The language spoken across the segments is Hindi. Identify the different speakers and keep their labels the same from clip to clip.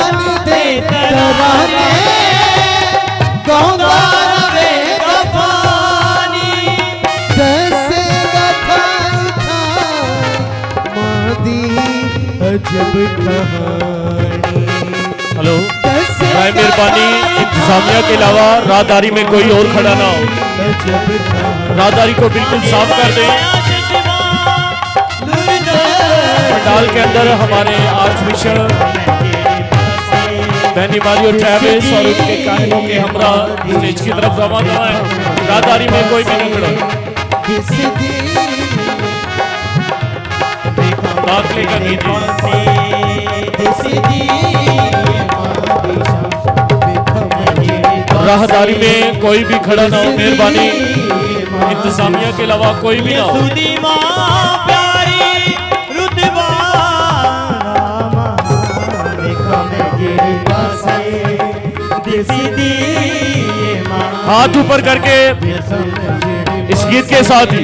Speaker 1: जान दे तराने गाऊंगा वे गफानी जैसे गथा था मादी अजब कहानी।
Speaker 2: हेलो भाई मेहरबानी इंतजामिया के अलावा राहदारी में कोई और खड़ा ना हो, राहदारी को बिल्कुल साफ कर दें। पंडाल के अंदर हमारे arch bishop Benny Mario Travis और उनके काहिनों के हमरा स्टेज की तरफ रवाना है। राहदारी में कोई भी न खड़ा, दाखिले का कीजिए। राहदारी में कोई भी खड़ा ना हो, मेहरबानी इंतजामिया के अलावा कोई भी ना हो। हाथ ऊपर करके इस गीत के साथ ही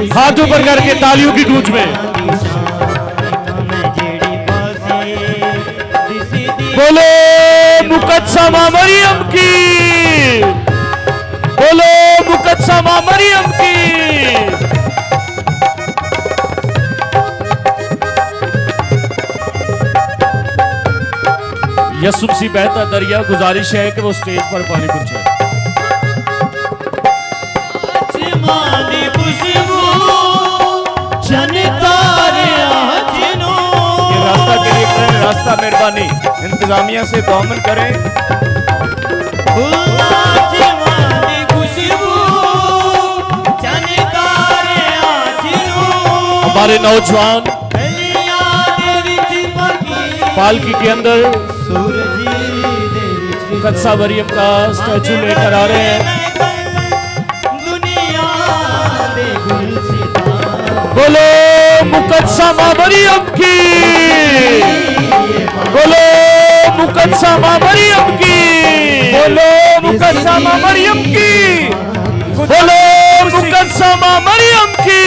Speaker 2: हाथ ऊपर करके तालियों की गूंज में बोलो मुकद्दमा मरियम की, बोलो मुकद्दमा मरियम की। यसुफ सी बहता दरिया, गुजारिश है कि वो स्टेज पर पानी पहुंचे। ये रास्ता के लिए रास्ता मेहरबानी इंतजामिया से दामन करें। हमारे नौजवान पालकी के अंदर मुकद्दमा मरियम का स्टैचू लेकर आ रहे हैं। बोलो मुकद्दमा मरियम की, बोलो मुकद्दमा मरियम की, बोलो मुकद्दमा मरियम की, बोलो मुकद्दमा मरियम की।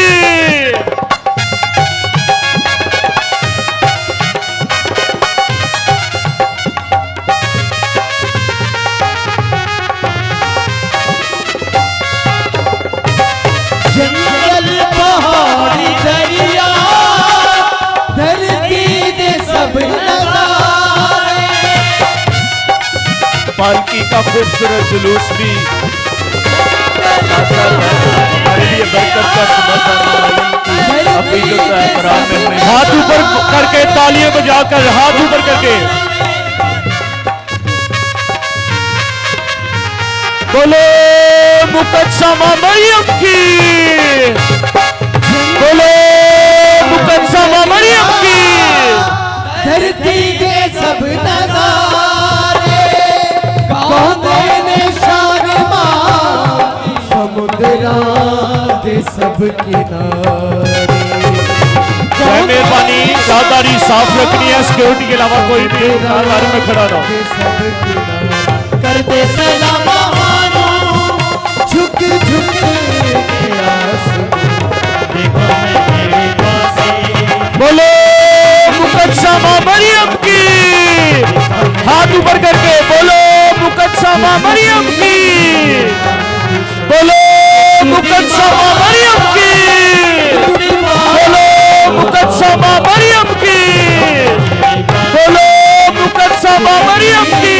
Speaker 2: पालकी का खूबसूरत जुलूस भी हमारे लिए बरकत का समर्थन। हाथ ऊपर करके तालियां बजाकर, हाथ ऊपर करके बोलो मुकद्दमा मरियम की, बोलो मुकद्दमा मरियम की।
Speaker 1: धरती के सब नजारे समुद्रा दे सब किनारे।
Speaker 2: मेहरबानी राहदारी साफ रखनी है, सिक्योरिटी के अलावा कोई भी राहदारी में खड़ा ना हो।
Speaker 1: करते सलाम झुक झुक
Speaker 2: बोलो मुकद्दमा मरियम की, हाथ ऊपर करके बोलो मुकद्दमा मरियम की, बोलो मुकद्दमा मरियम की, बोलो मुकद्दमा मरियम की, बोलो मुकद्दमा मरियम की।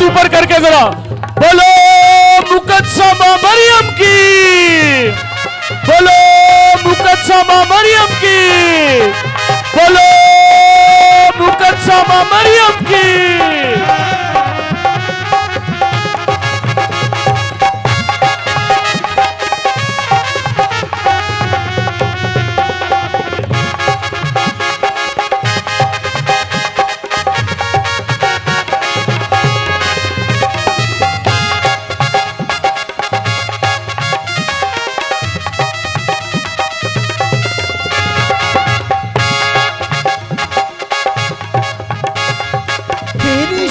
Speaker 2: ऊपर करके जरा बोलो मुकद्दमा मरियम की, बोलो मुकद्दमा मरियम की, बोलो मुकद्दमा मरियम की।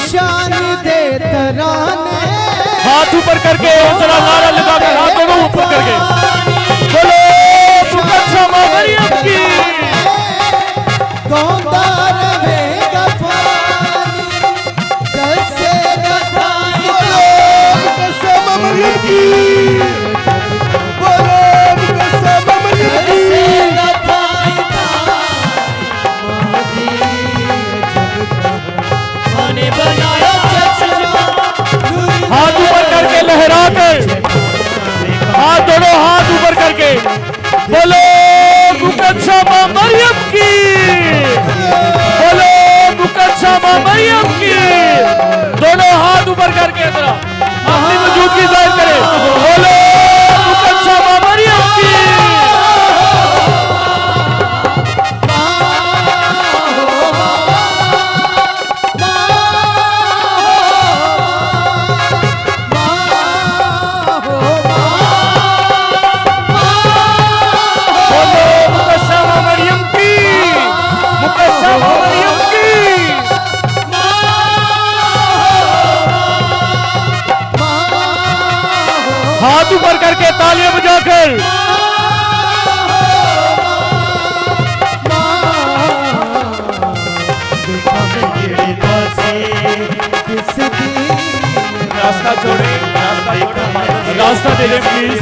Speaker 1: शान दे तराने,
Speaker 2: हाथ ऊपर करके जरा नारा लगाकर हाथ दोनों ऊपर करके बोलो मुकद्दमा मरियम की।
Speaker 1: गौंदा रहेगा पानी, दसे गठाई मुकद्दमा मरियम की, बोलो मुकद्दमा मरियम की।
Speaker 2: हाथ ऊपर करके लहरा कर, हाथ दोनों हाथ ऊपर करके बोलो मुकद्दमा मरियम की, बोलो मुकद्दमा मरियम की। दोनों हाथ ऊपर करके जरा अपनी मौजूदगी जाहिर करें, बोलो मुकद्दमा मरियम की। हाथ ऊपर करके तालियां बजाकर रास्ता छोड़े, रास्ता दे दें प्लीज,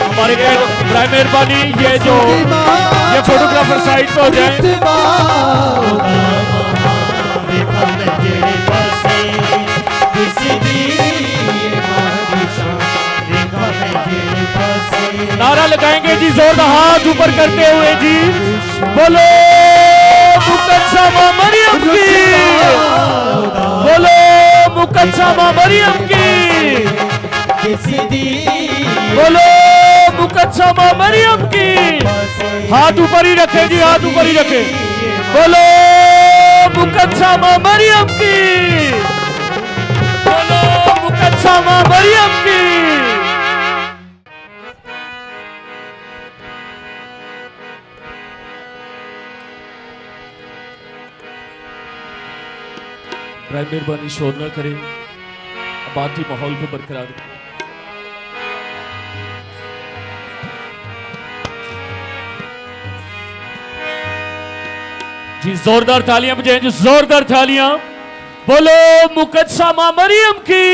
Speaker 2: हमारे बड़ी मेहरबानी। ये जो ये फोटोग्राफर साइड पे हो जाए। नारा लगाएंगे जी जोरदार हाथ ऊपर करते हुए जी, बोलो मुकद्दमा मरियम की, बोलो मुकद्दमा मरियम की, बोलो मुकद्दमा मरियम की। हाथ ऊपर ही रखे जी, हाथ ऊपर ही रखे, बोलो मुकद्दमा मरियम की, बोलो मुकद्दमा मरियम की। मेहरबानी शोर न करें, बाकी माहौल को बरकरार रखें। जी जोरदार तालियां बजाएं जी, जोरदार तालियां। बोलो मुकद्दमा मरियम की।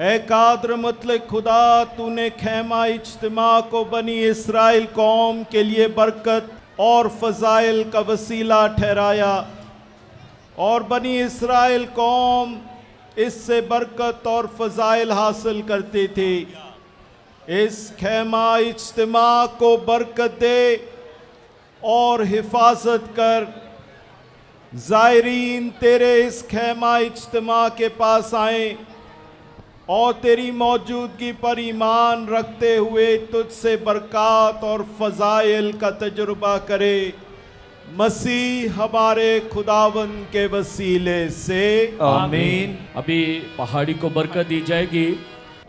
Speaker 3: ए कादर मतलब खुदा, तूने खैमा इज्तिमा को बनी इसराइल कौम के लिए बरकत और फजाइल का वसीला ठहराया, और बनी इसराइल कौम इससे बरकत और फजाइल हासिल करते थे। इस खैमा इज्तिमा को बरकत दे और हिफाजत कर। ज़ायरीन तेरे इस खैमा इज्तिमा के पास आए और तेरी मौजूदगी पर ईमान रखते हुए तुझसे बरक़ात और फ़ज़ाइल का तजुर्बा करे। मसीह हमारे खुदावन के वसीले से
Speaker 4: आमीन।
Speaker 2: अभी पहाड़ी को बरकत दी जाएगी।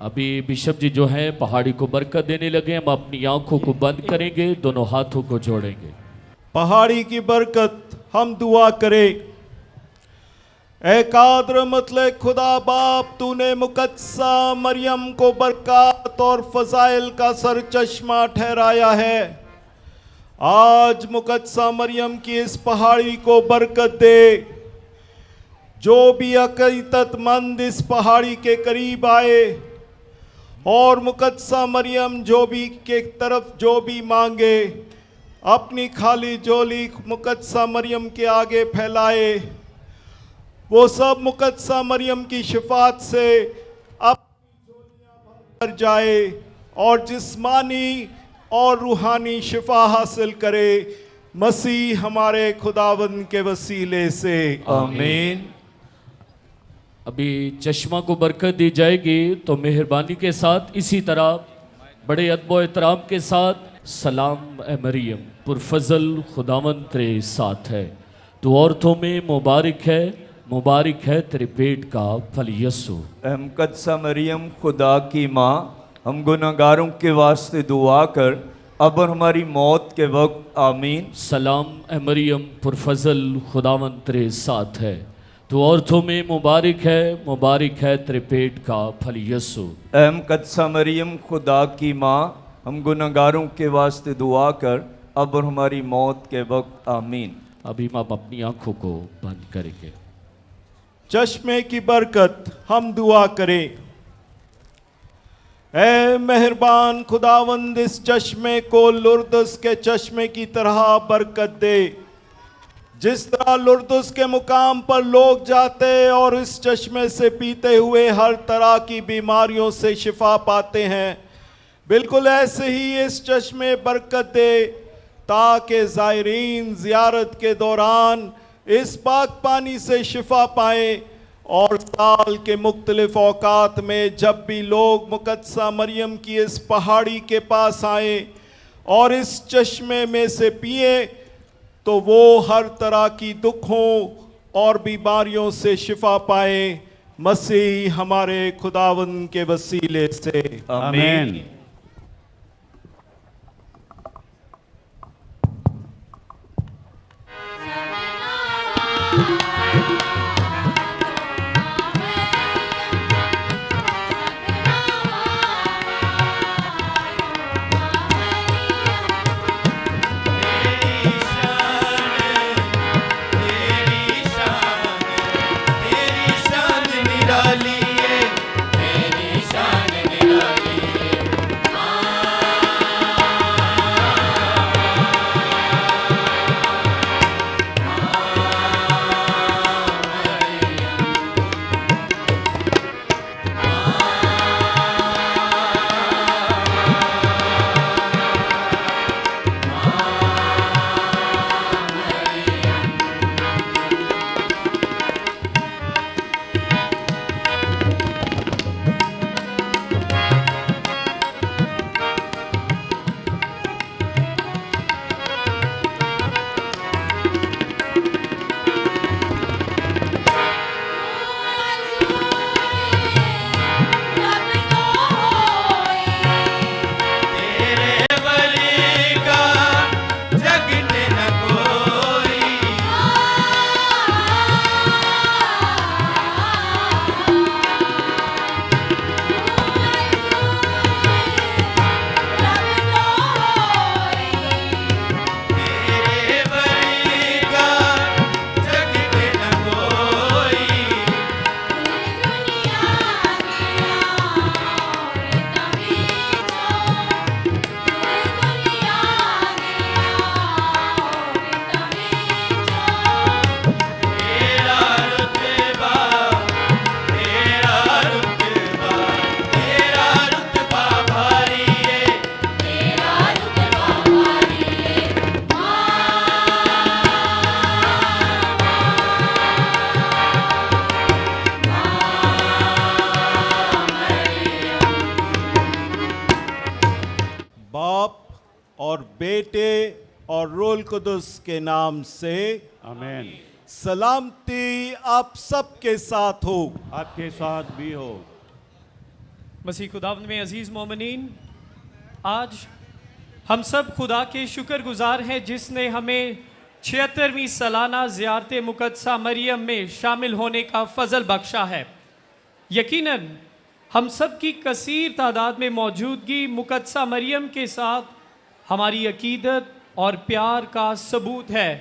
Speaker 2: अभी बिशप जी जो हैं पहाड़ी को बरकत देने लगे। हम अपनी आंखों को बंद करेंगे, दोनों हाथों को जोड़ेंगे।
Speaker 3: पहाड़ी की बरकत हम दुआ करें। ए कादर मतलब खुदा बाप, तूने मुकद्दसा मरियम को बरकत और फजाइल का सरचश्मा ठहराया है। आज मुकद्दसा मरियम की इस पहाड़ी को बरकत दे। जो भी अकीदतमंद इस पहाड़ी के करीब आए और मुकद्दसा मरियम जो भी के तरफ जो भी मांगे, अपनी खाली झोली मुकद्दसा मरियम के आगे फैलाए, वो सब मुकद्दसा मरियम की शिफात से अपनी झोलियां भर कर जाए और जिस्मानी और रूहानी शिफा हासिल करे। मसीह हमारे खुदावन के वसीले से
Speaker 4: आमीन।
Speaker 2: अभी चश्मा को बरकत दी जाएगी, तो मेहरबानी के साथ इसी तरह बड़े अदब व एहतराम के साथ सलाम ए मरियम पुरफजल खुदावन तेरे साथ है, तो औरतों में मुबारक है तेरे पेट का फल यस्सु।
Speaker 4: ए मुकद्दसा मरियम खुदा की माँ, हम गुनहगारों के वास्ते दुआ कर अब और हमारी मौत के वक्त। आमीन।
Speaker 2: सलाम ए मरियम पुरफजल खुदावन तेरे साथ है, तो औरतों में मुबारक है तेरे पेट का फल यस्सु।
Speaker 4: ए मुकद्दसा मरियम खुदा की माँ, हम गुनहगारों के वास्ते दुआ कर अब और हमारी मौत के वक्त। आमीन।
Speaker 2: अभी हम अपनी आंखों को बंद करेंगे।
Speaker 3: चश्मे की बरकत हम दुआ करें। ऐ मेहरबान खुदावंद, इस चश्मे को लुर्दस के चश्मे की तरह बरकत दे। जिस तरह लुर्दस के मुकाम पर लोग जाते और इस चश्मे से पीते हुए हर तरह की बीमारियों से शिफा पाते हैं, बिल्कुल ऐसे ही इस चश्मे बरकत दे, ताकि ज़ायरीन ज़ियारत के दौरान इस पाक पानी से शिफा पाएँ और साल के मुख्तलिफ औकात में जब भी लोग मुकद्दसा मरियम की इस पहाड़ी के पास आए और इस चश्मे में से पिए, तो वो हर तरह की दुखों और बीमारियों से शिफा पाए। मसीह हमारे खुदावन के वसीले से
Speaker 4: आमीन।
Speaker 3: बेटे और रूल कुदुस के नाम से
Speaker 5: आमीन।
Speaker 3: सलामती आप सबके साथ हो।
Speaker 5: आपके साथ भी हो।
Speaker 6: मसीह खुदावंद में अजीज मोमिनीन, आज हम सब खुदा के शुक्रगुजार हैं जिसने हमें 76वीं सालाना ज़ियारत मुक़द्दसा मरियम में शामिल होने का फ़ज़ल बख्शा है। यकीनन हम सब की कसीर तादाद में मौजूदगी मुक़द्दसा मरियम के साथ हमारी अकीदत और प्यार का सबूत है।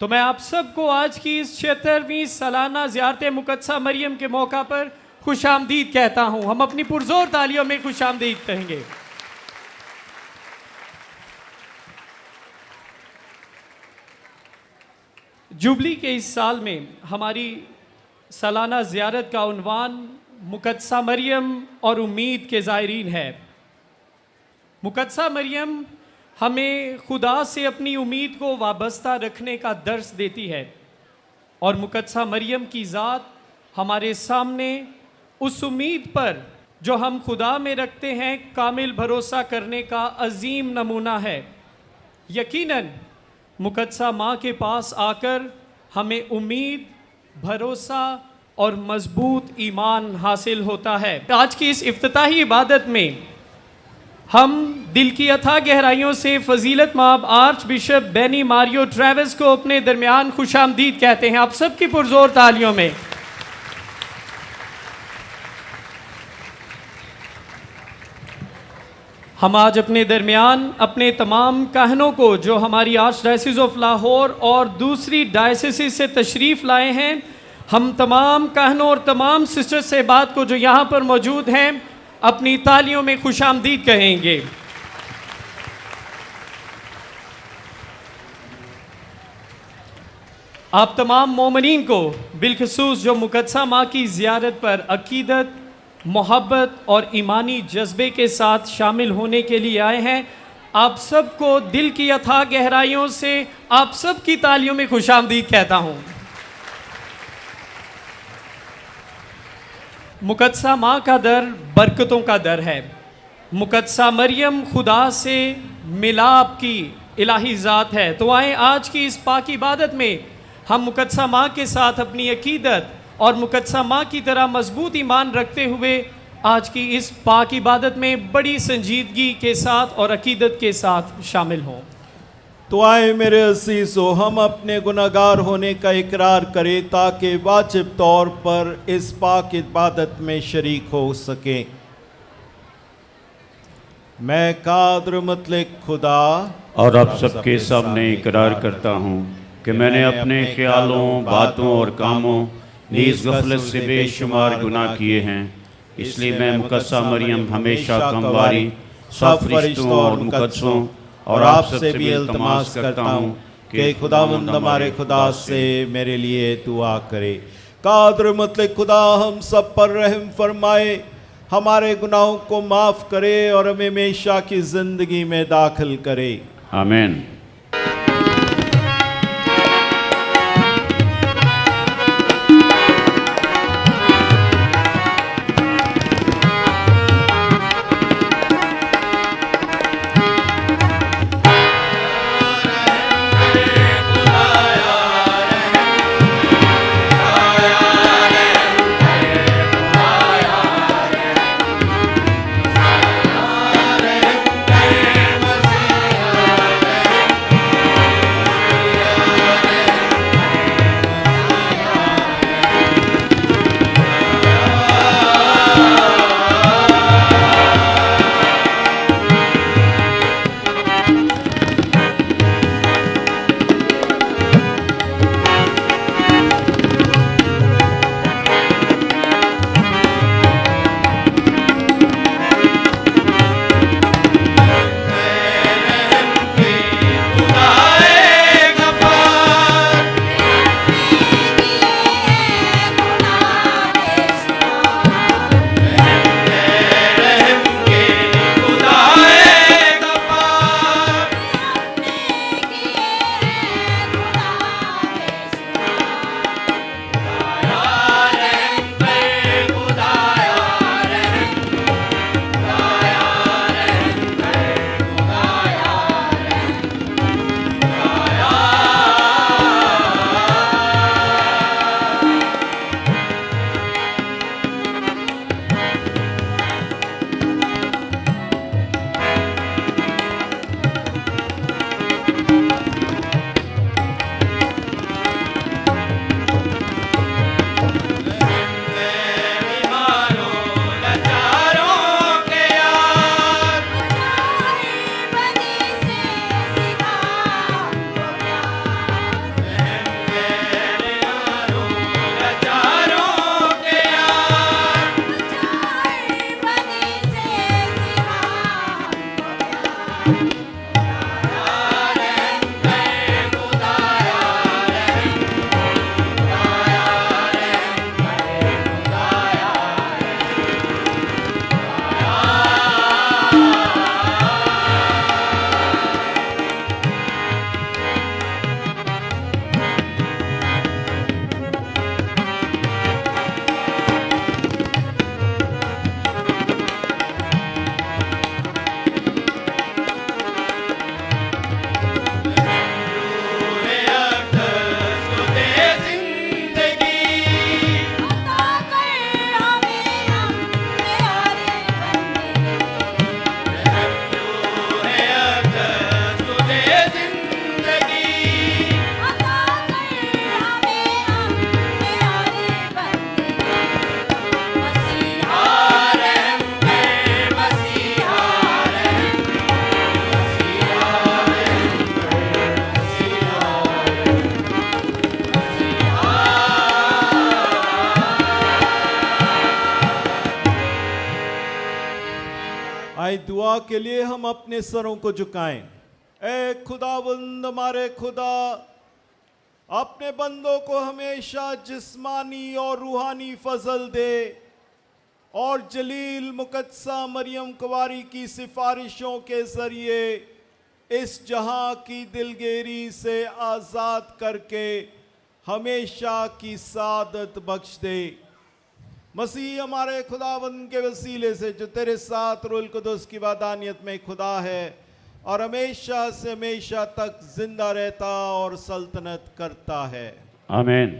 Speaker 6: तो मैं आप सबको आज की इस 76वीं सालाना ज़ियारत मुक़द्दसा मरियम के मौका पर खुशामदीद कहता हूँ। हम अपनी पुरजोर तालियों में खुशामदीद कहेंगे। जुबली के इस साल में हमारी सालाना ज़ियारत का उन्वान मुक़द्दसा मरियम और उम्मीद के ज़ायरीन है। मुक़द्दसा मरियम हमें खुदा से अपनी उम्मीद को वाबस्ता रखने का दर्स देती है और मुक़द्दसा मरियम की ज़ात हमारे सामने उस उम्मीद पर जो हम खुदा में रखते हैं कामिल भरोसा करने का अजीम नमूना है। यकीनन मुक़द्दसा माँ के पास आकर हमें उम्मीद, भरोसा और मजबूत ईमान हासिल होता है। आज की इस इफ्तिताही इबादत में हम दिल की अथाह गहराइयों से फजीलत माब archbishop Benny Mario Travis को अपने दरमियान खुशामदीद कहते हैं। आप सबकी पुरजोर तालियों में। हम आज अपने दरमियान अपने तमाम कहनों को जो हमारी आर्च डायसिस ऑफ लाहौर और दूसरी डायसिस से तशरीफ़ लाए हैं, हम तमाम कहनों और तमाम सिस्टर से बात को जो यहाँ पर मौजूद हैं अपनी तालियों में खुशामदीद कहेंगे। आप तमाम मोमिनीन को बिलखसूस जो मुक़द्दसा माँ की ज़ियारत पर अकीदत, मोहब्बत और ईमानी जज्बे के साथ शामिल होने के लिए आए हैं, आप सबको दिल की अथाह गहराइयों से आप सब की तालियों में खुशामदीद कहता हूँ। मुक़द्दसा माँ का दर बरकतों का दर है। मुक़द्दसा मरियम खुदा से मिलाप की इलाही ज़ात है। तो आए आज की इस पाक इबादत में हम मुक़द्दसा माँ के साथ अपनी अकीदत और मुक़द्दसा माँ की तरह मजबूत ईमान रखते हुए आज की इस पाक इबादत में बड़ी संजीदगी के साथ और अकीदत के साथ शामिल हों।
Speaker 3: तो आए मेरे असीसो, हम अपने गुनहगार होने का इकरार करें ताकि वाजिब तौर पर इस पाक इबादत में शरीक हो सकें। मैं कादर मतलब खुदा
Speaker 5: और आप सबके सामने इकरार करता हूँ कि मैंने अपने ख्यालों, बातों और कामों नीज़ गफलत से बेशुमार गुनाह किए हैं। इसलिए मैं मुक़द्दसा मरियम हमेशा कमवारी सब फरिश्तों और मुक़द्दसों और आपसे भी इल्तमास करता हूँ कि खुदावंद हमारे खुदा से मेरे लिए दुआ करे। कादर मतलब खुदा हम सब पर रहम फरमाए, हमारे गुनाहों को माफ़ करे और हमें हमेशा की ज़िंदगी में दाखिल करे। आमीन।
Speaker 3: आए दुआ के लिए हम अपने सरों को झुकाएं। ए खुदावंद हमारे खुदा, अपने बंदों को हमेशा जिस्मानी और रूहानी फजल दे और जलील मुकद्दसा मरियम कुंवारी की सिफारिशों के जरिए इस जहां की दिलगेरी से आज़ाद करके हमेशा की सादत बख्श दे। मसीह हमारे खुदावंद के वसीले से जो तेरे साथ रूहुल कुदुस की वादानियत में खुदा है और हमेशा से हमेशा तक जिंदा रहता और सल्तनत करता है।
Speaker 5: आमीन।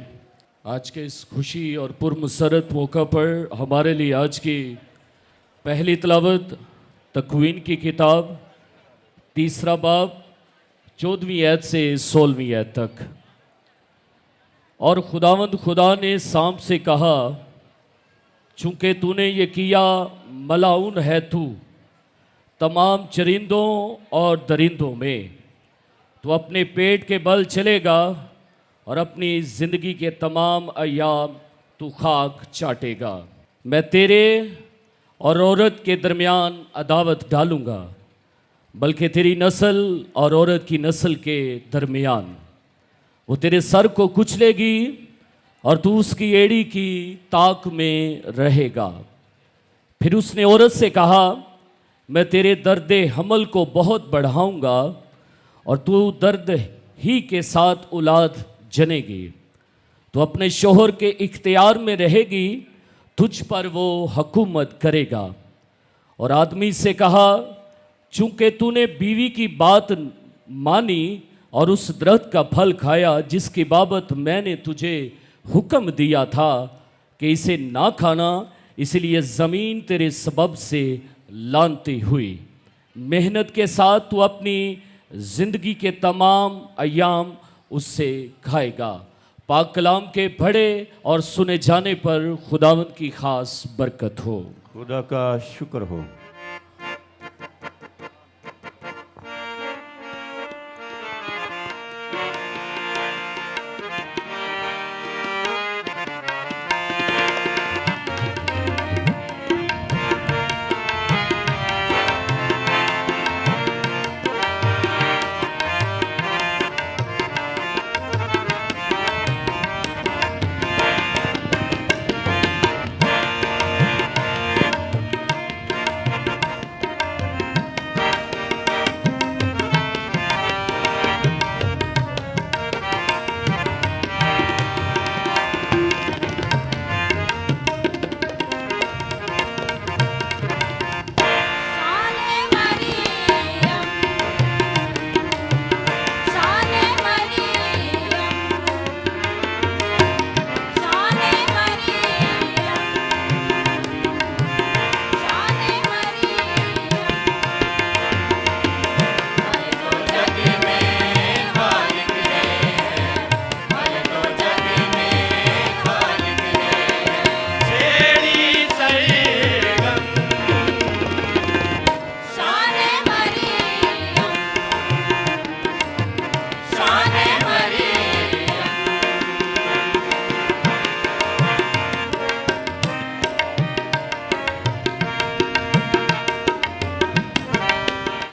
Speaker 2: आज के इस खुशी और पुरमसरत मौका पर हमारे लिए आज की पहली तिलावत तकवीन की किताब 3 बाब 14वीं आयत से 16वीं आयत तक। और खुदावंद खुदा ने सांप से कहा, चूंकि तूने ये किया, मलाउन है तू तमाम चरिंदों और दरिंदों में। तो अपने पेट के बल चलेगा और अपनी ज़िंदगी के तमाम अय्याम तू खाक चाटेगा। मैं तेरे और औरत के दरमियान अदावत डालूंगा, बल्कि तेरी नस्ल और औरत की नस्ल के दरमियान। वो तेरे सर को कुचलेगी और तू उसकी एड़ी की ताक में रहेगा। फिर उसने औरत से कहा, मैं तेरे दर्द हमल को बहुत बढ़ाऊंगा और तू दर्द ही के साथ औलाद जनेगी। तो अपने शोहर के इख्तियार में रहेगी, तुझ पर वो हुकूमत करेगा। और आदमी से कहा, चूंकि तूने बीवी की बात मानी और उस दरख्त का फल खाया जिसकी बाबत मैंने तुझे हुक्म दिया था कि इसे ना खाना, इसलिए ज़मीन तेरे सबब से लानती हुई। मेहनत के साथ तू अपनी ज़िंदगी के तमाम अय्याम उससे खाएगा। पाक कलाम के पढ़े और सुने जाने पर खुदावंद की खास बरकत हो।
Speaker 5: खुदा का शुक्र हो।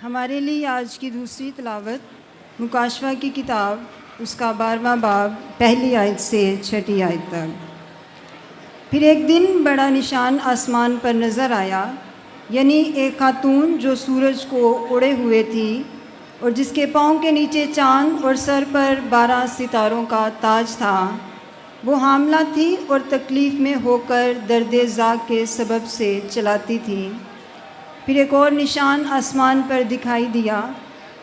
Speaker 7: हमारे लिए आज की दूसरी तिलावत मुकाशवा की किताब उसका 12वां बाब 1 आयत से 6 आयत तक। फिर एक दिन बड़ा निशान आसमान पर नज़र आया, यानी एक खातून जो सूरज को ओढ़े हुए थी और जिसके पाँव के नीचे चाँद और सर पर 12 सितारों का ताज था। वो हामला थी और तकलीफ़ में होकर दर्द ज़ाक के सबब से चलाती थी। फिर एक और निशान आसमान पर दिखाई दिया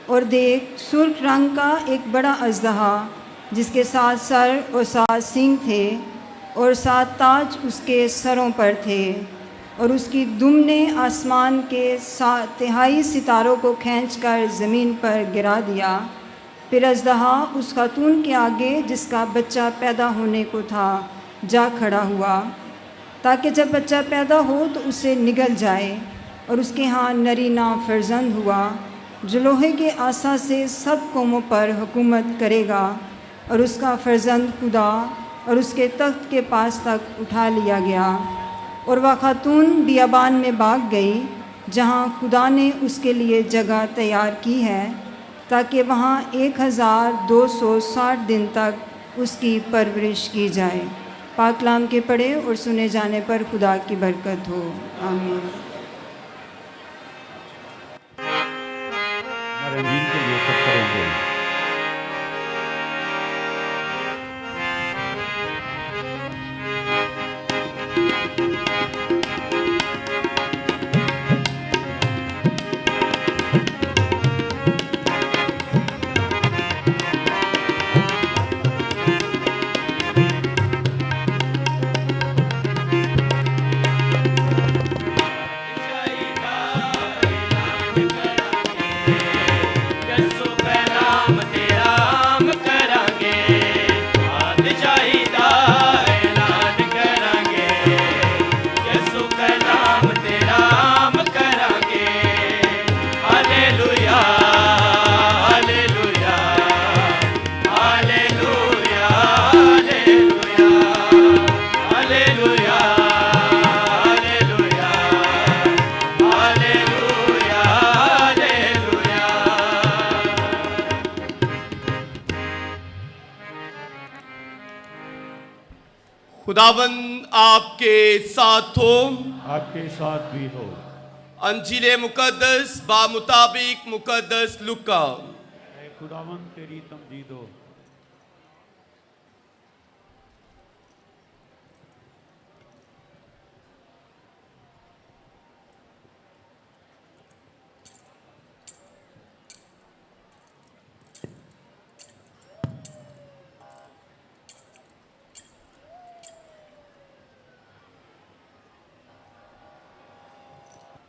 Speaker 7: और देख, सुर्ख रंग का एक बड़ा अजदहा जिसके 7 सर और 7 सींग थे और 7 ताज उसके सरों पर थे, और उसकी दुम ने आसमान के 7 सितारों को खींचकर ज़मीन पर गिरा दिया। फिर अजदहा उस खातून के आगे जिसका बच्चा पैदा होने को था जा खड़ा हुआ, ताकि जब बच्चा पैदा हो तो उसे निगल जाए, और उसके यहाँ नरीना फर्जंद हुआ जो लोहे के आसा से सब कौमों पर हुकूमत करेगा, और उसका फर्जंद खुदा और उसके तख्त के पास तक उठा लिया गया। और वह खातून बियाबान में भाग गई जहाँ खुदा ने उसके लिए जगह तैयार की है ताकि वहाँ 1260 दिन तक उसकी परवरिश की जाए। पाक कलाम के पढ़े और सुने जाने पर खुदा की बरकत हो। आमीन।
Speaker 5: रंगीन के लिए सब करेंगे।
Speaker 8: खुदावंद आपके साथ हो,
Speaker 5: आपके साथ भी हो।
Speaker 8: अंजीले मुकद्दस बा मुताबिक मुकद्दस लुका।
Speaker 5: ऐ खुदावंद तेरी तमजीद हो।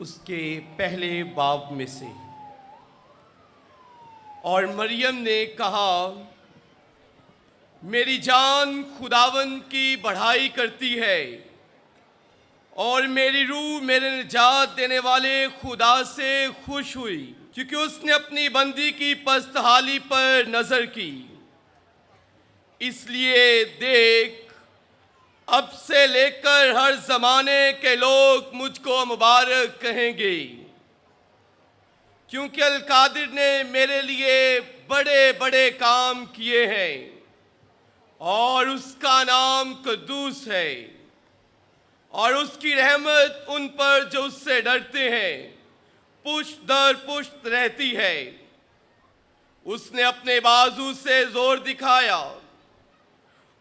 Speaker 8: उसके पहले बाब में से। और मरियम ने कहा, मेरी जान खुदावंद की बढ़ाई करती है और मेरी रूह मेरे निजात देने वाले खुदा से खुश हुई, क्योंकि उसने अपनी बंदी की पस्तहाली पर नजर की। इसलिए देख, अब से लेकर हर जमाने के लोग मुझको मुबारक कहेंगे, क्योंकि अल कादिर ने मेरे लिए बड़े बड़े काम किए हैं और उसका नाम कद्दूस है, और उसकी रहमत उन पर जो उससे डरते हैं पुष्ट दर पुष्ट रहती है। उसने अपने बाजू से जोर दिखाया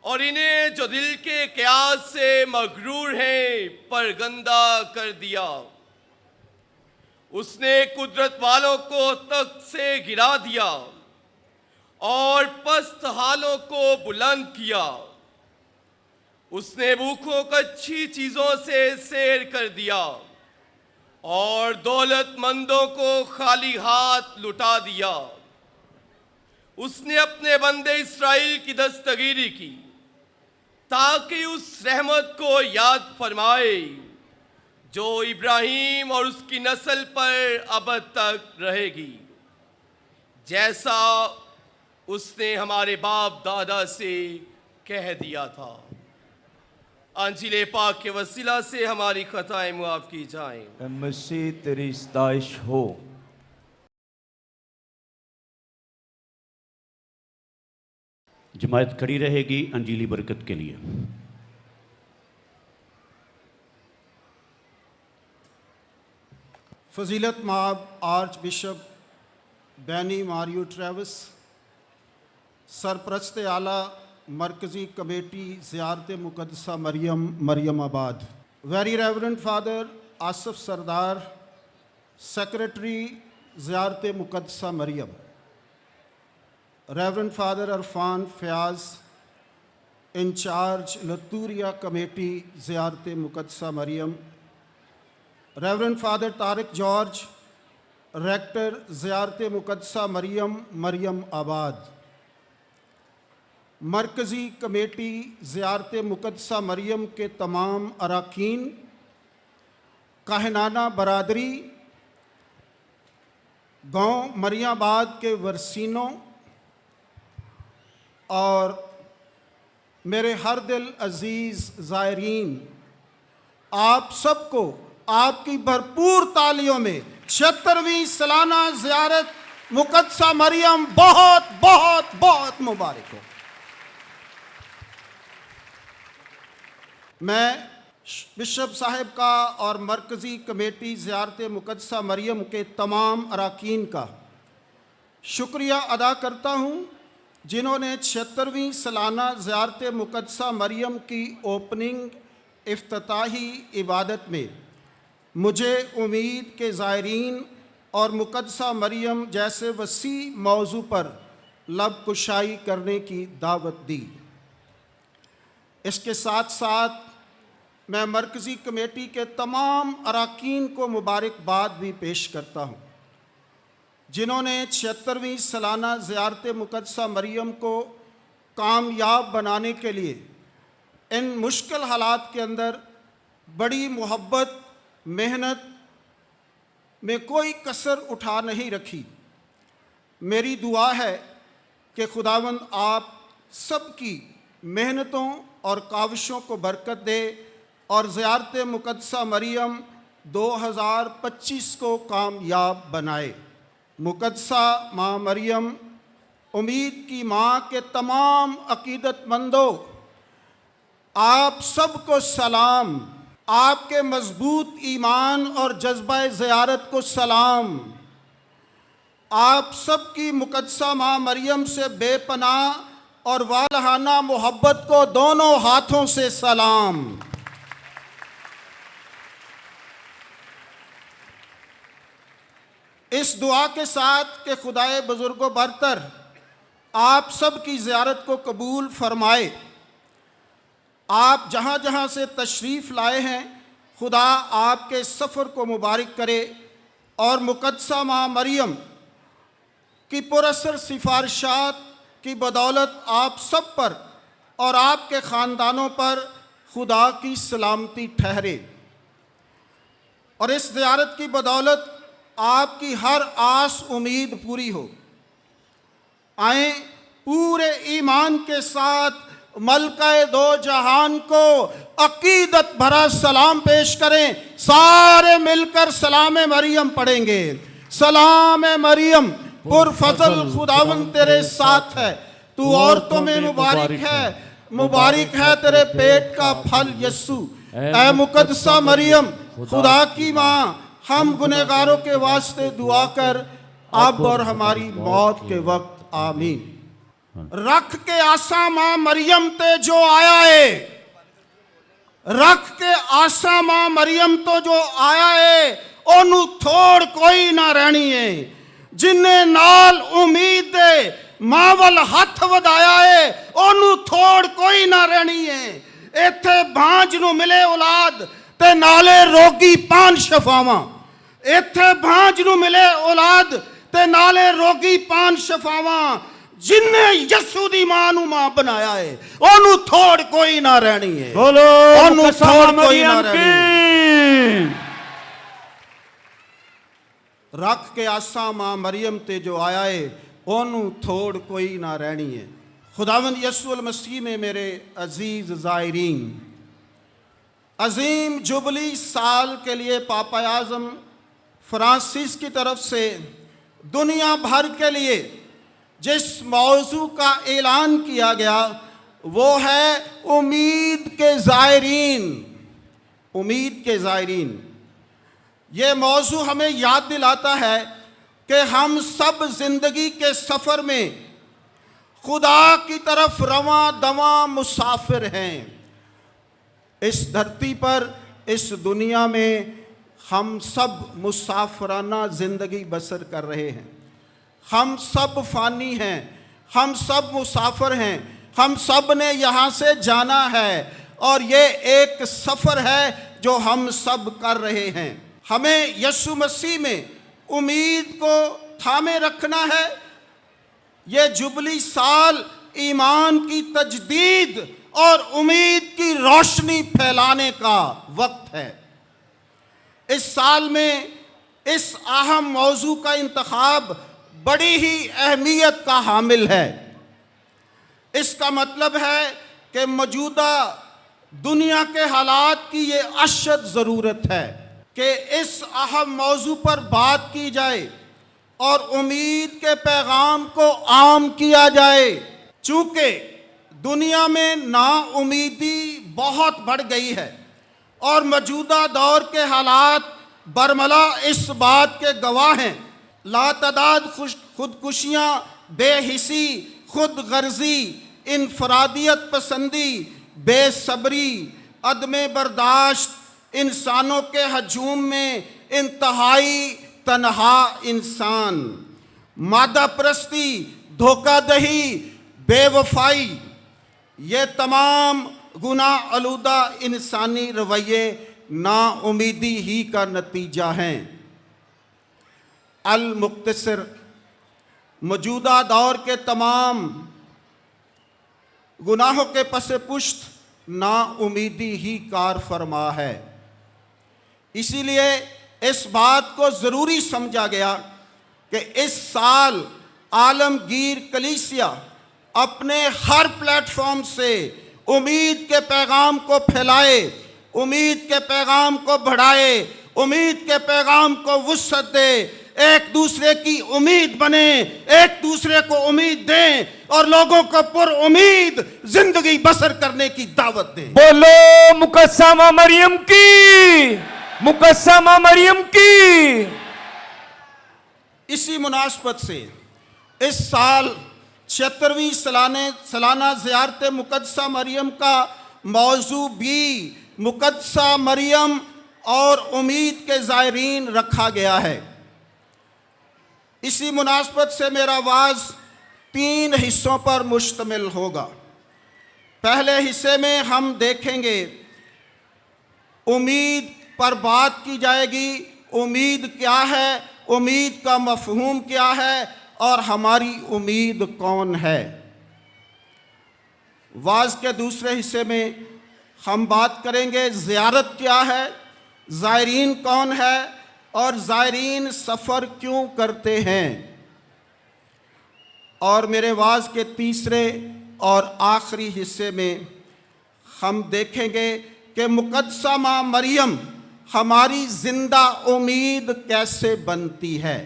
Speaker 8: और इन्हें जो दिल के क़यास से मगरूर हैं पर गंदा कर दिया। उसने कुदरत वालों को तख्त से गिरा दिया और पस्त हालों को बुलंद किया। उसने भूखों को अच्छी चीज़ों से सैर कर दिया और दौलतमंदों को खाली हाथ लुटा दिया। उसने अपने बंदे इस्राएल की दस्तगीरी की, ताकि उस रहमत को याद फरमाए जो इब्राहिम और उसकी नस्ल पर अब तक रहेगी, जैसा उसने हमारे बाप दादा से कह दिया था। अंजीले पाक के वसीला से हमारी खताएं मुआफ की जाएं।
Speaker 4: ऐ मसीह तेरी सताइश हो।
Speaker 5: जमायत खड़ी रहेगी अंजीली बरकत के लिए।
Speaker 9: फजीलत माब archbishop Benny Mario Travis, सरप्रस्त आला मरकज़ी कमेटी ज़ियारत मुक़द्दसा Mariamabad, very reverend father Asif Sardar, secretary ज़ियारत मुक़द्दसा Mariam, reverend father Irfan Fayyaz, in charge लतूरिया कमेटी ज़ियारत मुक़द्दसा Mariam, reverend father Tariq George, rector ज़ियारत मुक़द्दसा मरियम आबाद, मरकज़ी कमेटी ज़ियारत मुक़द्दसा मरियम के तमाम अरकान, काहनाना बरादरी, गांव मरियाबाद के वरसीनों और मेरे हर दिल अज़ीज़ ज़ायरीन, आप सबको आपकी भरपूर तालियों में 76वीं सालाना ज़ियारत मुकद्दसा मरियम बहुत बहुत बहुत मुबारक हो। मैं बिशप साहब का और मरकज़ी कमेटी ज़ियारत मुकद्दसा मरियम के तमाम अरकान का शुक्रिया अदा करता हूँ, जिन्होंने 76वीं सालाना ज़ियारत मुकद्दसा मरियम की ओपनिंग इफ्तिताही इबादत में मुझे उम्मीद के ज़ायरीन और मुकद्दसा मरियम जैसे वसी मौजू पर लब कुशाई करने की दावत दी। इसके साथ साथ मैं मरकज़ी कमेटी के तमाम अरकान को मुबारकबाद भी पेश करता हूँ, जिन्होंने 76वीं सालाना ज़ियारत मुकद्दसा मरियम को कामयाब बनाने के लिए इन मुश्किल हालात के अंदर बड़ी मोहब्बत मेहनत में कोई कसर उठा नहीं रखी। मेरी दुआ है कि खुदावंद आप सबकी मेहनतों और काविशों को बरकत दे और ज़ियारत मुकद्दसा मरियम 2025 को कामयाब बनाए। मुकद्दसा माँ मरियम, उम्मीद की माँ के तमाम अकीदतमंदों, आप सबको सलाम। आपके मजबूत ईमान और जज्बा ज़ियारत को सलाम। आप सबकी मुकद्दसा माँ मरियम से बेपनाह और वालहाना मोहब्बत को दोनों हाथों से सलाम। इस दुआ के साथ कि खुदाए बुजुर्गो बरतर आप सब की ज़ियारत को कबूल फरमाए। आप जहाँ जहाँ से तशरीफ़ लाए हैं, खुदा आपके सफ़र को मुबारक करे और मुकद्दसा माँ मरियम की पुरअसर सिफारिशात की बदौलत आप सब पर और आपके ख़ानदानों पर खुदा की सलामती ठहरे और इस ज़ियारत की बदौलत आपकी हर आस उम्मीद पूरी हो। आए पूरे ईमान के साथ मलका दो जहान को अकीदत भरा सलाम पेश करें। सारे मिलकर सलाम मरियम पढ़ेंगे। सलाम मरियम पुरफज़ल खुदावंद तेरे साथ है, तू औरतों में मुबारक है, मुबारक है तेरे पेट का फल यस्सु। ऐ मुकद्दसा मरियम खुदा की माँ, हम गुनहगारों के वास्ते दुआ कर अब और हमारी मौत के वक्त आमीन। रख के आसा माँ मरियम ते जो आया है, रख के आसा माँ मरियम तो जो आया है, ओनू थोड़ कोई ना रहनी है। जिन्हें नाल उम्मीद दे माँ वल हथ वधाया है, ओनू थोड़ कोई ना रहनी है। इत्थे भांज नू मिले औलाद ते नाले रोगी पान शफावां। इत्थे भांज नू मिले औलाद ते नाले रोगी पान शफावां। जिन्हें यस्सु दी मां नू मां बनाया है, ओनू थोड़ कोई ना रहनी है।
Speaker 5: बोलो
Speaker 9: ओनू थोड़ कोई ना रहनी है। रख के आसा मां मरियम ते जो आया है, ओनू थोड़ कोई ना रहनी है। खुदावंद यस्सु अल मसीह में मेरे अजीज ज़ायरीन, अजीम जुबली साल के लिए पापा आज़म फ्रांसिस की तरफ से दुनिया भर के लिए जिस मौजू का ऐलान किया गया वो है उम्मीद के ज़ायरीन। उम्मीद के ज़ायरीन, ये मौजू हमें याद दिलाता है कि हम सब ज़िंदगी के सफ़र में खुदा की तरफ रवां दवां मुसाफिर हैं। इस धरती पर, इस दुनिया में हम सब मुसाफिराना ज़िंदगी बसर कर रहे हैं। हम सब फ़ानी हैं, हम सब मुसाफिर हैं, हम सब ने यहाँ से जाना है और ये एक सफ़र है जो हम सब कर रहे हैं। हमें यीशु मसीह में उम्मीद को थामे रखना है। ये जुबली साल ईमान की तजदीद और उम्मीद की रोशनी फैलाने का वक्त है। इस साल में इस अहम मौजू का इंतखाब बड़ी ही अहमियत का हामिल है। इसका मतलब है कि मौजूदा दुनिया के हालात की ये अशद ज़रूरत है कि इस अहम मौजू पर बात की जाए और उम्मीद के पैगाम को आम किया जाए। चूँकि दुनिया में नाउमीदी बहुत बढ़ गई है और मौजूदा दौर के हालात बरमला इस बात के गवाह हैं। लातदाद खुदकुशियाँ, बेहिसी, खुद गर्जी, इनफरादियत पसंदी, बेसब्री, अदमे बर्दाश्त इंसानों के हजूम में इंतहाई तन्हा इंसान, मादा परस्ती, धोखादही, बेवफाई, ये तमाम गुनाह आलूदा इंसानी रवैये नाउमीदी ही का नतीजा हैं। अल मुख्तसर मौजूदा दौर के तमाम गुनाहों के पस पुश्त नाउमीदी ही कार फरमा है। इसीलिए इस बात को ज़रूरी समझा गया कि इस साल आलमगीर कलीसिया अपने हर प्लेटफॉर्म से उम्मीद के पैगाम को फैलाए, उम्मीद के पैगाम को बढ़ाए, उम्मीद के पैगाम को वुसअत दे, एक दूसरे की उम्मीद बने, एक दूसरे को उम्मीद दें और लोगों को पुर उम्मीद जिंदगी बसर करने की दावत दें।
Speaker 4: बोलो मुकस्समा मरियम की, मुकस्समा मरियम की।
Speaker 9: इसी मुनासबत से इस साल 76वीं सालाना ज़ियारत मुकद्दसा मरियम का मौजू भी मुकद्दसा मरियम और उम्मीद के ज़ायरीन रखा गया है। इसी मुनासबत से मेरा वाज 3 हिस्सों पर मुश्तमिल होगा। पहले हिस्से में हम देखेंगे, उम्मीद पर बात की जाएगी, उम्मीद क्या है, उम्मीद का मफहूम क्या है और हमारी उम्मीद कौन है। वाज के दूसरे हिस्से में हम बात करेंगे ज़ियारत क्या है, ज़ायरीन कौन है और ज़ायरीन सफ़र क्यों करते हैं। और मेरे वाज के तीसरे और आखिरी हिस्से में हम देखेंगे कि मुकद्दसा माँ मरियम हमारी ज़िंदा उम्मीद कैसे बनती है।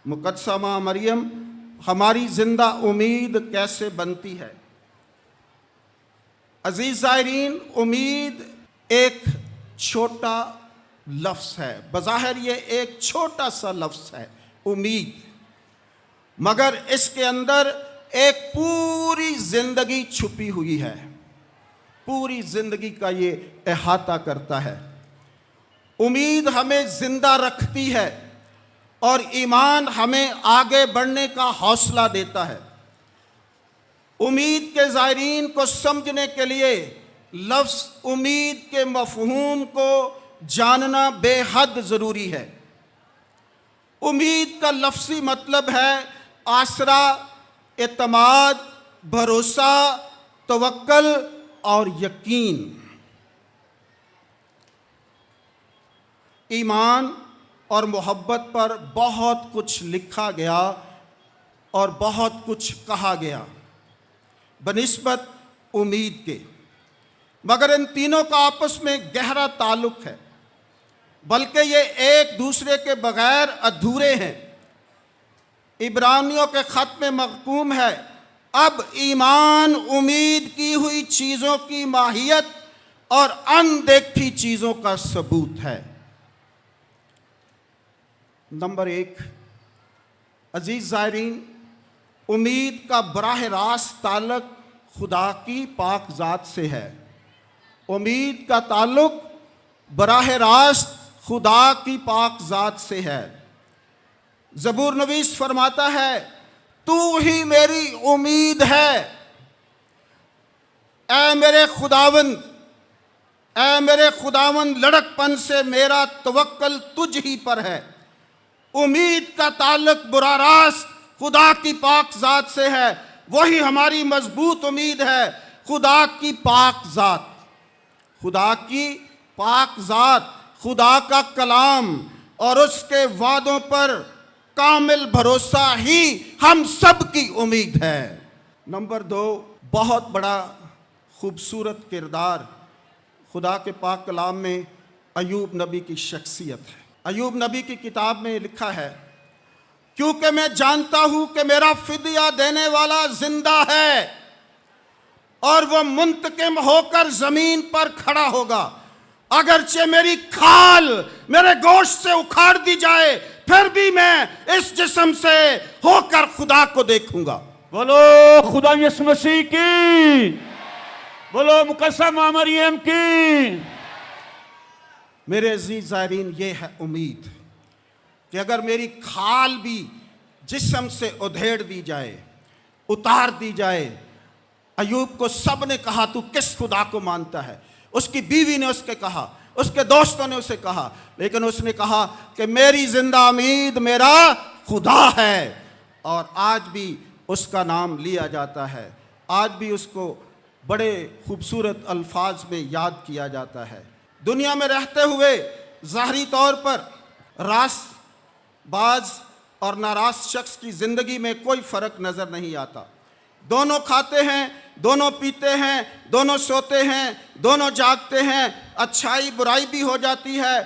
Speaker 9: मुकद्दसा माँ मरियम हमारी ज़िंदा उम्मीद कैसे बनती है। अज़ीज़ ज़ायरीन, उम्मीद एक छोटा लफ्ज़ है, बज़ाहिर ये एक छोटा सा लफ्ज़ है उम्मीद, मगर इसके अंदर एक पूरी ज़िंदगी छुपी हुई है, पूरी ज़िंदगी का ये अहाता करता है। उम्मीद हमें ज़िंदा रखती है और ईमान हमें आगे बढ़ने का हौसला देता है। उम्मीद के ज़ायरीन को समझने के लिए लफ्ज़ उम्मीद के मफ़हूम को जानना बेहद ज़रूरी है। उम्मीद का लफ्ज़ी मतलब है आसरा, एतमाद, भरोसा, तवक्कल और यकीन। ईमान और मोहब्बत पर बहुत कुछ लिखा गया और बहुत कुछ कहा गया बनिस्बत उम्मीद के, मगर इन तीनों का आपस में गहरा ताल्लुक़ है, बल्कि ये एक दूसरे के बग़ैर अधूरे हैं। इब्रानियों के ख़त में मज़कूम है, अब ईमान उम्मीद की हुई चीज़ों की माहियत और अनदेखी चीज़ों का सबूत है। नंबर 1, अज़ीज़ ज़ायरीन, उम्मीद का बराह रास्त ताल्लुक़ खुदा की पाक ज़ात से है। उम्मीद का ताल्लुक़ बराह रास्त खुदा की पाक ज़ात से है। ज़बूर नवीस फरमाता है, तू ही मेरी उम्मीद है, ऐ मेरे खुदावंद, ऐ मेरे खुदावंद, लड़कपन से मेरा तवक्कल तुझ ही पर है। उम्मीद का ताल्लुक़ बराह रास्त खुदा की पाक ज़ात से है, वही हमारी मजबूत उम्मीद है। खुदा की पाक ज़ात, खुदा की पाक ज़ात, खुदा का कलाम और उसके वादों पर कामिल भरोसा ही हम सब की उम्मीद है। नंबर 2, बहुत बड़ा खूबसूरत किरदार खुदा के पाक कलाम में अयूब नबी की शख्सियत है। अयूब नबी की किताब में लिखा है, क्योंकि मैं जानता हूं कि मेरा फिदिया देने वाला जिंदा है और वह मुंतकिम होकर जमीन पर खड़ा होगा। अगरचे मेरी खाल मेरे गोश्त से उखाड़ दी जाए, फिर भी मैं इस जिस्म से होकर खुदा को देखूंगा।
Speaker 5: बोलो खुदा यीशु मसीह की, बोलो मुकस्समा मरियम की।
Speaker 9: मेरे अजीज ज़ायरीन, ये है उम्मीद कि अगर मेरी खाल भी जिस्म से उधेड़ दी जाए, उतार दी जाए। अयूब को सब ने कहा तू किस खुदा को मानता है, उसकी बीवी ने उसके कहा, उसके दोस्तों ने उसे कहा, लेकिन उसने कहा कि मेरी जिंदा उम्मीद मेरा खुदा है। और आज भी उसका नाम लिया जाता है, आज भी उसको बड़े खूबसूरत अल्फाज में याद किया जाता है। दुनिया में रहते हुए ज़ाहरी तौर पर रास्तबाज और नाराज़ शख्स की ज़िंदगी में कोई फ़र्क नज़र नहीं आता। दोनों खाते हैं, दोनों पीते हैं, दोनों सोते हैं, दोनों जागते हैं, अच्छाई बुराई भी हो जाती है।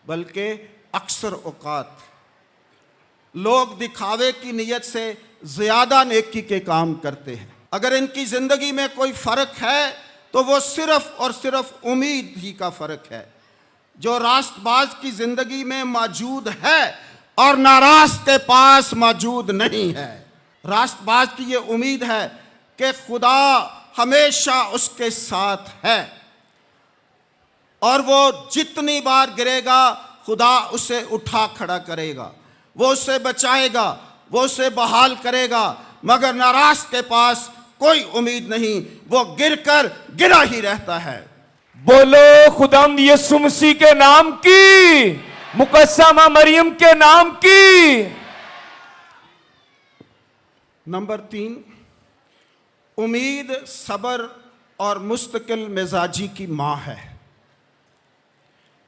Speaker 9: बल्कि अक्सर औकात लोग दिखावे की नीयत से ज़्यादा नेकी के काम करते हैं। अगर इनकी ज़िंदगी में कोई फ़र्क है तो वो सिर्फ़ और सिर्फ उम्मीद ही का फ़र्क है, जो रास्तबाज की ज़िंदगी में मौजूद है और नाराज़ के पास मौजूद नहीं है। रास्तबाज की ये उम्मीद है कि खुदा हमेशा उसके साथ है और वो जितनी बार गिरेगा खुदा उसे उठा खड़ा करेगा, वो उसे बचाएगा, वो उसे बहाल करेगा। मगर नाराज के पास कोई उम्मीद नहीं, वो गिरकर गिरा ही रहता है।
Speaker 4: बोलो खुदाम यीशु मसीह के नाम की, मुकस्समा मरियम के नाम की।
Speaker 9: नंबर 3, उम्मीद सब्र और मुस्तकिल मिजाजी की माँ है।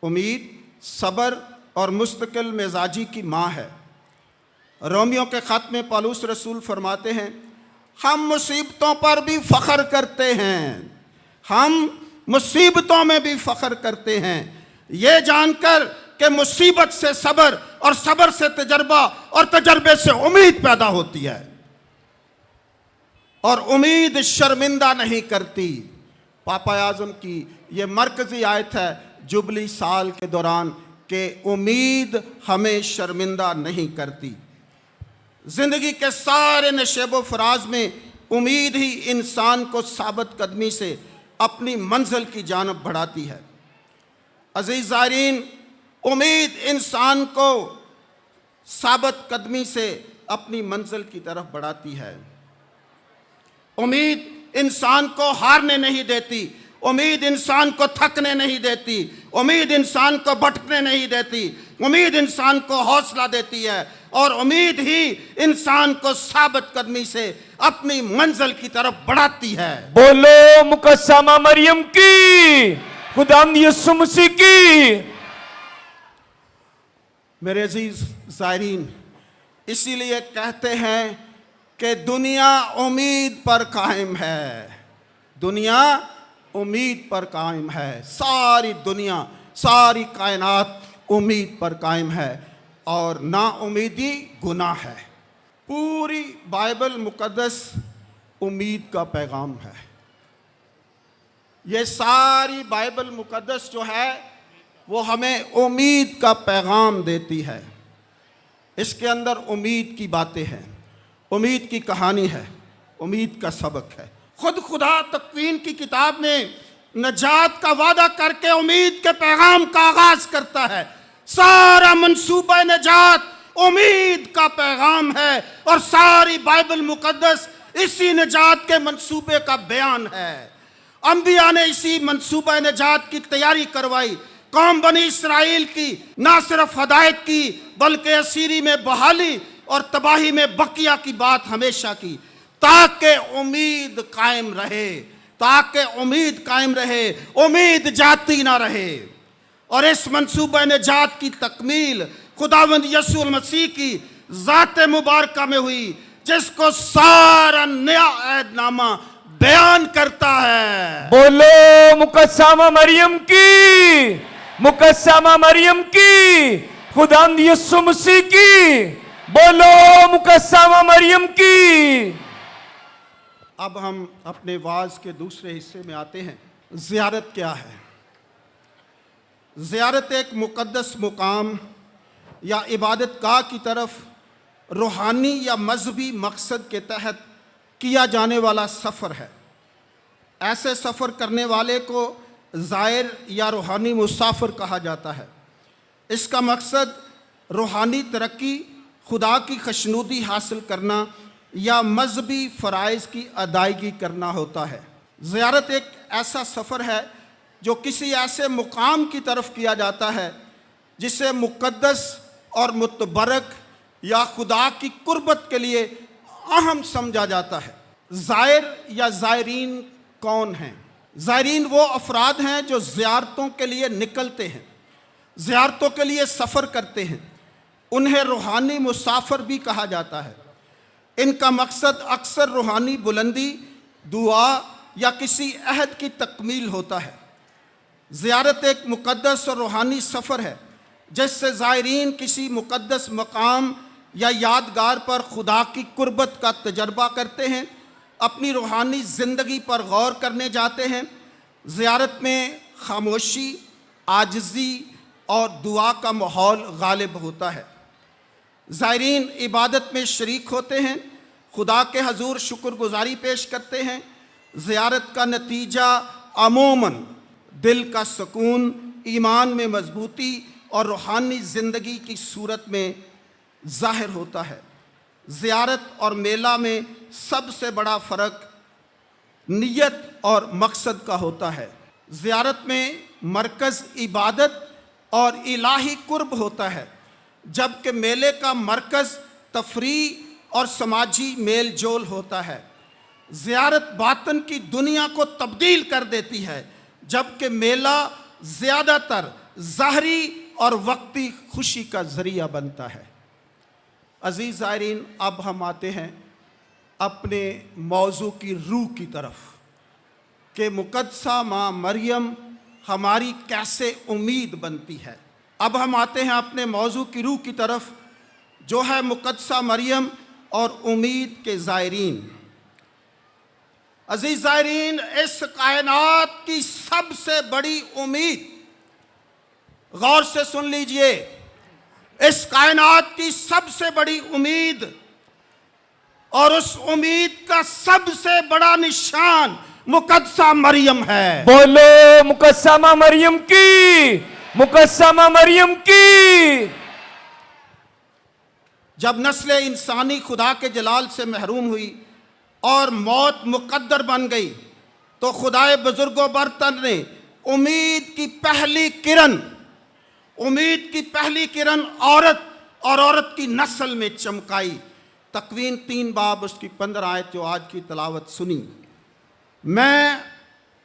Speaker 9: उम्मीद सब्र और मुस्तकिल मिजाजी की माँ है। रोमियो के ख़त में पौलुस रसूल फरमाते हैं, हम मुसीबतों पर भी फ़ख्र करते हैं, हम मुसीबतों में भी फ़ख्र करते हैं, ये जानकर कि मुसीबत से सब्र और सब्र से तजर्बा और तजर्बे से उम्मीद पैदा होती है और उम्मीद शर्मिंदा नहीं करती। पापा आज़म की ये मरकज़ी आयत है जुबली साल के दौरान कि उम्मीद हमें शर्मिंदा नहीं करती। ज़िंदगी के सारे नशेब व फराज में उम्मीद ही इंसान को साबित कदमी से अपनी मंजिल की जानब बढ़ाती है। अज़ीज़ ज़ायरीन, उम्मीद इंसान को साबित कदमी से अपनी मंजिल की तरफ बढ़ाती है। उम्मीद इंसान को हारने नहीं देती, उम्मीद इंसान को थकने नहीं देती, उम्मीद इंसान को भटकने नहीं देती, उम्मीद इंसान को हौसला देती है और उम्मीद ही इंसान को साबित कदमी से अपनी मंजिल की तरफ बढ़ाती है।
Speaker 4: बोलो मुकस्समा मरियम की, खुदाम यीशु मसीह की।
Speaker 9: मेरे अजीज ज़ायरीन, इसीलिए कहते हैं कि दुनिया उम्मीद पर कायम है, दुनिया उम्मीद पर कायम है। सारी दुनिया, सारी कायनात उम्मीद पर कायम है और नाउमीदी गुनाह है। पूरी बाइबल मुकद्दस उम्मीद का पैगाम है। ये सारी बाइबल मुकद्दस जो है वो हमें उम्मीद का पैगाम देती है। इसके अंदर उम्मीद की बातें हैं, उम्मीद की कहानी है, उम्मीद का सबक है। खुद खुदा तकवीन की किताब में नजात का वादा करके उम्मीद के पैगाम का आगाज करता है। सारा मंसूबा नजात उम्मीद का पैगाम है और सारी बाइबल मुकद्दस इसी नजात के मंसूबे का बयान है। अंबिया ने इसी मंसूबा नजात की तैयारी करवाई। कौम बनी इसराइल की ना सिर्फ हदायत की बल्कि असीरी में बहाली और तबाही में बकिया की बात हमेशा की, ताकि उम्मीद कायम रहे, ताकि उम्मीद कायम रहे, उम्मीद जाती ना रहे। और इस मंसूबा निजात की तकमील खुदावंद यीशु मसीह की ज़ात मुबारका में हुई, जिसको सारा नया अहदनामा बयान करता है।
Speaker 4: बोलो मुकस्समा मरियम की, मुकस्समा मरियम की, खुदावंद यीशु मसीह की। बोलो मुकस्समा मरियम की।
Speaker 9: अब हम अपने वाज के दूसरे हिस्से में आते हैं। ज़ियारत क्या है? ज़ियारत एक मुक़द्दस मुकाम या इबादत गाह की तरफ रूहानी या मजहबी मकसद के तहत किया जाने वाला सफ़र है। ऐसे सफ़र करने वाले को ज़ायर या रूहानी मुसाफिर कहा जाता है। इसका मकसद रूहानी तरक्की, खुदा की खुशनुदी हासिल करना या मजहबी फ़राइज़ की अदायगी करना होता है। ज़ियारत एक ऐसा सफ़र है जो किसी ऐसे मुकाम की तरफ किया जाता है जिसे मुक़द्दस और मुतबरक या खुदा की कुर्बत के लिए अहम समझा जाता है। ज़ायर या ज़ायरीन कौन हैं? ज़ायरीन वो अफराद हैं जो ज़ियारतों के लिए निकलते हैं, ज़ियारतों के लिए सफ़र करते हैं। उन्हें रूहानी मुसाफिर भी कहा जाता है। इनका मकसद अक्सर रूहानी बुलंदी, दुआ या किसी अहद की तकमील होता है। ज़ियारत एक मुक़द्दस और रूहानी सफ़र है जिससे ज़ायरीन किसी मुक़द्दस मकाम या यादगार पर खुदा की कुर्बत का तजर्बा करते हैं, अपनी रूहानी ज़िंदगी पर गौर करने जाते हैं। ज़ियारत में खामोशी, आजिज़ी और दुआ का माहौल गालिब होता है। ज़ायरीन इबादत में शरीक होते हैं, खुदा के हजूर शुक्रगुजारी पेश करते हैं। ज़ियारत का नतीजा अमूमन दिल का सुकून, ईमान में मजबूती और रूहानी ज़िंदगी की सूरत में ज़ाहिर होता है। ज़ियारत और मेला में सबसे बड़ा फ़र्क नियत और मकसद का होता है। ज़ियारत में मरकज़ इबादत और इलाही कुर्ब होता है, जबकि मेले का मरकज़ तफरीह और समाजी मेल जोल होता है। ज़ियारत बातन की दुनिया को तब्दील कर देती है, जबकि मेला ज़्यादातर ज़ाहरी और वक्ती खुशी का ज़रिया बनता है। अज़ीज़ ज़ायरीन, अब हम आते हैं अपने मौजू की रूह की तरफ कि मुक़द्दसा माँ मरियम हमारी कैसे उम्मीद बनती है। अब हम आते हैं अपने मौजू की रूह की तरफ जो है मुक़द्दसा मरियम और उम्मीद के ज़ायरीन। अज़ीज़ ज़ायरीन, इस कायनात की सबसे बड़ी उम्मीद, गौर से सुन लीजिए, इस कायनात की सबसे बड़ी उम्मीद और उस उम्मीद का सबसे बड़ा निशान मुक़द्दसा मरियम है।
Speaker 4: बोलो मुकस्समा मरियम की, मुकस्समा मरियम की।
Speaker 9: जब नस्ल इंसानी खुदा के जलाल से महरूम हुई और मौत मुकद्दर बन गई, तो खुदाए बुजुर्गो बरतर ने उम्मीद की पहली किरण, उम्मीद की पहली किरण औरत और औरत की नस्ल में चमकाई। तकवीन 3 बाब उसकी 15 आयत जो आज की तलावत सुनी। मैं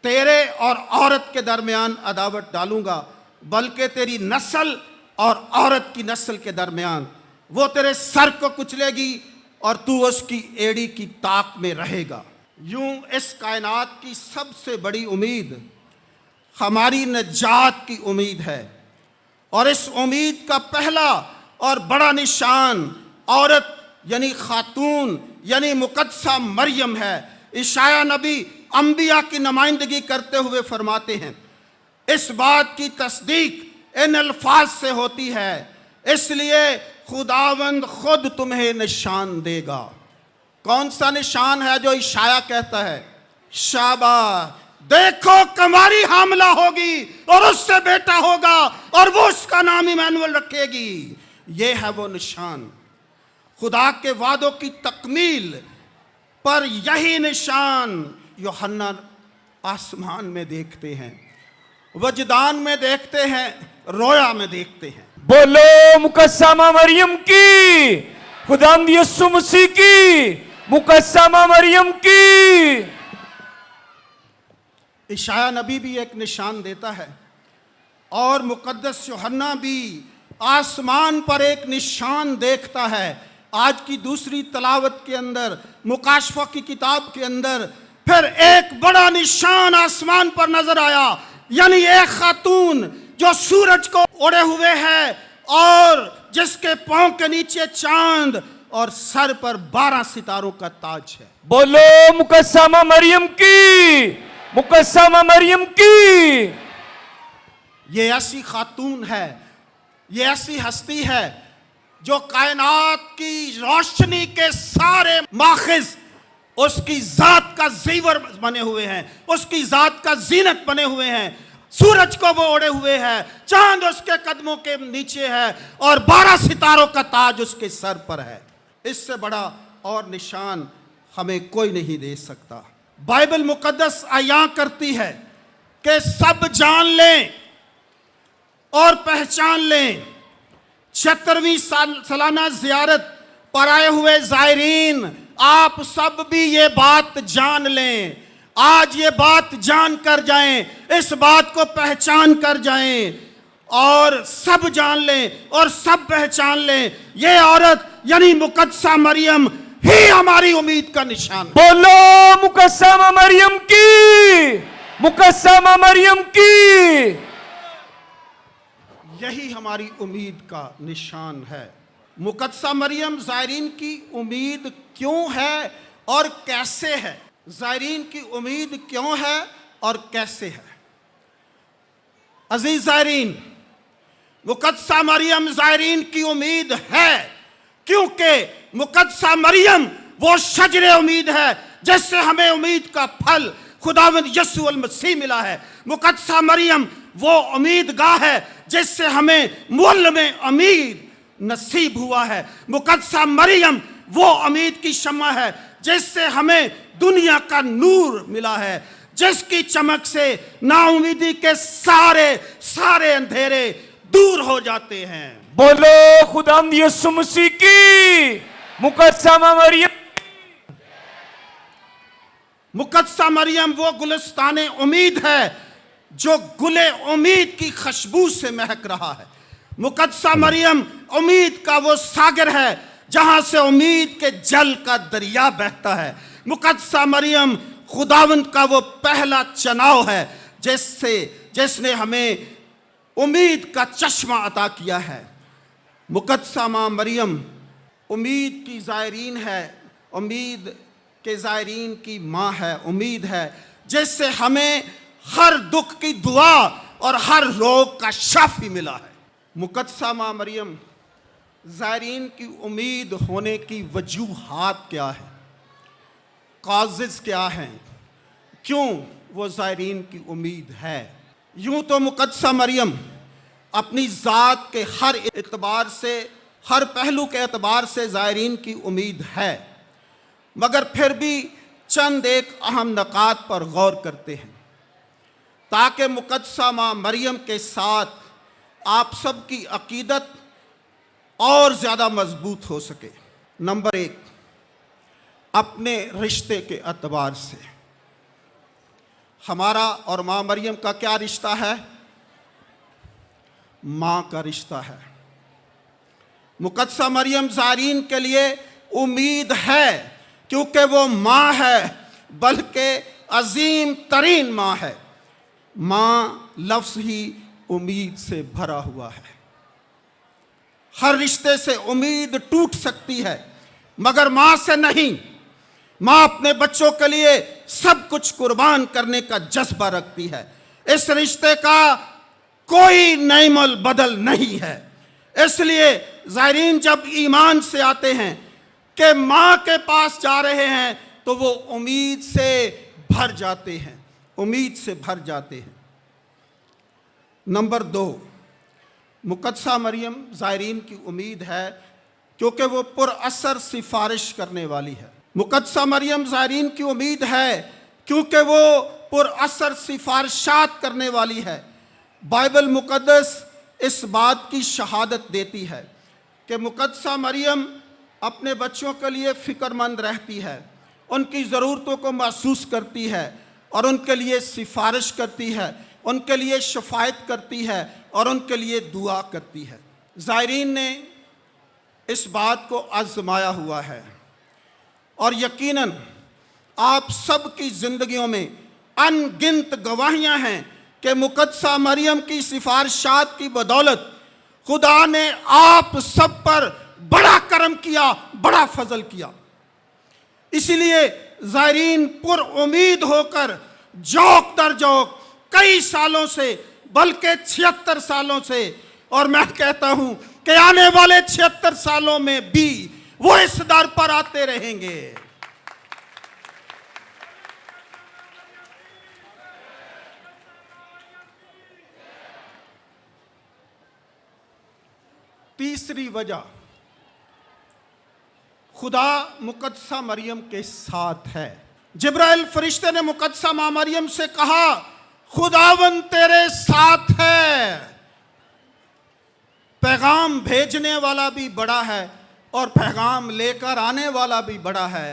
Speaker 9: तेरे और औरत के दरमियान अदावत डालूंगा, बल्कि तेरी नस्ल और औरत की नस्ल के दरमियान। वो तेरे सर को कुचलेगी और तू उसकी एड़ी की ताक में रहेगा। यूं इस कायनात की सबसे बड़ी उम्मीद हमारी नजात की उम्मीद है, और इस उम्मीद का पहला और बड़ा निशान औरत यानी खातून यानी मुक़द्दसा मरियम है। इशाया नबी अंबिया की नुमाइंदगी करते हुए फरमाते हैं, इस बात की तस्दीक इन अल्फाज से होती है, इसलिए खुदावंद खुद तुम्हें निशान देगा। कौन सा निशान है जो इशाया कहता है? शाबाश, देखो कमारी हामला होगी और उससे बेटा होगा और वो उसका नाम इमानुएल रखेगी। ये है वो निशान। खुदा के वादों की तकमील पर यही निशान यूहन्ना आसमान में देखते हैं, वजदान में देखते हैं, रोया में देखते हैं।
Speaker 4: बोलो मुकस्समा मरियम की, खुदावंद यीशु मसीह की, मुकस्समा मरियम की।
Speaker 9: इशाया नबी भी एक निशान देता है और मुकद्दस यूहन्ना भी आसमान पर एक निशान देखता है। आज की दूसरी तलावत के अंदर, मुकाशफा की किताब के अंदर फिर एक बड़ा निशान आसमान पर नजर आया, यानी एक खातून जो सूरज को ओढ़े हुए है और जिसके पांव के नीचे चांद और सर पर 12 सितारों का ताज है।
Speaker 4: बोलो मुकस्समा मरियम की, मुकस्समा मरियम की।
Speaker 9: ये ऐसी खातून है, ये ऐसी हस्ती है जो कायनात की रोशनी के सारे माखिज उसकी जात का जेवर बने हुए हैं, उसकी जात का जीनत बने हुए हैं। सूरज को वो ओढ़े हुए है, चांद उसके कदमों के नीचे है और 12 सितारों का ताज उसके सर पर है। इससे बड़ा और निशान हमें कोई नहीं दे सकता। बाइबल मुकद्दस आया करती है कि सब जान लें और पहचान लें। 76वीं सालाना ज़ियारत पर आए हुए ज़ायरीन, आप सब भी ये बात जान लें। आज ये बात जान कर जाएं, इस बात को पहचान कर जाएं और सब जान लें और सब पहचान लें, ये औरत यानी मुकद्दसा मरियम ही हमारी उम्मीद का निशान।
Speaker 4: बोलो मुकस्समा मरियम की, मुकस्समा मरियम की।
Speaker 9: यही हमारी उम्मीद का निशान है। मुकद्दसा मरियम ज़ायरीन की उम्मीद क्यों है और कैसे है? ज़ायरीन की उम्मीद क्यों है और कैसे है? अजीज ज़ायरीन, मुकद्दसा मरियम ज़ायरीन की उम्मीद है क्योंकि मुकद्दसा मरियम वो शजरे उम्मीद है जिससे हमें उम्मीद का फल खुदावंद यीशु अल मसीह मिला है। मुकद्दसा मरियम वो उम्मीद गाह है जिससे हमें मुल्ल में अमीर नसीब हुआ है। मुकद्दसा मरियम वो उम्मीद की शम्मा है जिससे हमें दुनिया का नूर मिला है, जिसकी चमक से नाउमीदी के सारे सारे अंधेरे दूर हो जाते हैं।
Speaker 4: बोलो खुदावंद यीशु मसीह की, मुकद्दसा मरियम।
Speaker 9: मुकद्दसा मरियम वो गुलिस्ताने उम्मीद है जो गुले उम्मीद की खुशबू से महक रहा है। मुकद्दसा मरियम उम्मीद का वो सागर है जहां से उम्मीद के जल का दरिया बहता है। मुकद्दसा मरियम खुदावंद का वो पहला चनाव है जिसने हमें उम्मीद का चश्मा अता किया है। मुकद्दसा मां मरियम उम्मीद की ज़ायरीन है, उम्मीद के ज़ायरीन की माँ है, उम्मीद है जिससे हमें हर दुख की दुआ और हर रोग का शाफी मिला है। मुकद्दसा मां मरियम ज़ायरीन की उम्मीद होने की वजूहात क्या है, काज़िज़ क्या हैं, क्यों वो ज़ायरीन की उम्मीद है? यूं तो मुकद्दसा मरियम अपनी ज़ात के हर एतबार से, हर पहलू के एतबार से ज़ायरीन की उम्मीद है, मगर फिर भी चंद एक अहम नकात पर गौर करते हैं ताकि मुकद्दसा मां मरियम के साथ आप सब की अकीदत और ज़्यादा मजबूत हो सके। नंबर 1, अपने रिश्ते के एतबार से हमारा और मां मरियम का क्या रिश्ता है? मां का रिश्ता है। मुकद्दसा मरियम ज़ायरीन के लिए उम्मीद है क्योंकि वो मां है, बल्कि अजीम तरीन मां है। मां लफ्ज़ ही उम्मीद से भरा हुआ है। हर रिश्ते से उम्मीद टूट सकती है मगर मां से नहीं। मां अपने बच्चों के लिए सब कुछ कुर्बान करने का जज्बा रखती है। इस रिश्ते का कोई नईमल बदल नहीं है। इसलिए ज़ायरीन जब ईमान से आते हैं कि मां के पास जा रहे हैं तो वो उम्मीद से भर जाते हैं, उम्मीद से भर जाते हैं। नंबर 2, मुकद्दसा मरियम ज़ायरीन की उम्मीद है क्योंकि वो पुरअसर सिफारिश करने वाली है। मुकद्दसा मरियम ज़ायरीन की उम्मीद है क्योंकि वो पुरअसर सिफारिशात करने वाली है। बाइबल मुकद्दस इस बात की शहादत देती है कि मुकद्दसा मरियम अपने बच्चों के लिए फ़िक्रमंद रहती है, उनकी ज़रूरतों को महसूस करती है और उनके लिए सिफारिश करती है, उनके लिए शफायत करती है और उनके लिए दुआ करती है। ज़ायरीन ने इस बात को आज़माया हुआ है और यकीनन आप सब की जिंदगियों में अनगिनत गवाहियां हैं कि मुकद्दसा मरियम की सिफारिशात की बदौलत खुदा ने आप सब पर बड़ा करम किया, बड़ा फजल किया। इसलिए ज़ायरीन पुर उम्मीद होकर जौक दर जौक कई सालों से, बल्कि 76 सालों से, और मैं कहता हूं कि आने वाले 76 सालों में भी वो इस दर पर आते रहेंगे। तीसरी वजह, खुदा मुकद्दसा मरियम के साथ है। जिब्राइल फरिश्ते ने मुकद्दसा मां मरियम से कहा, खुदावन तेरे साथ है। पैगाम भेजने वाला भी बड़ा है और पैगाम लेकर आने वाला भी बड़ा है।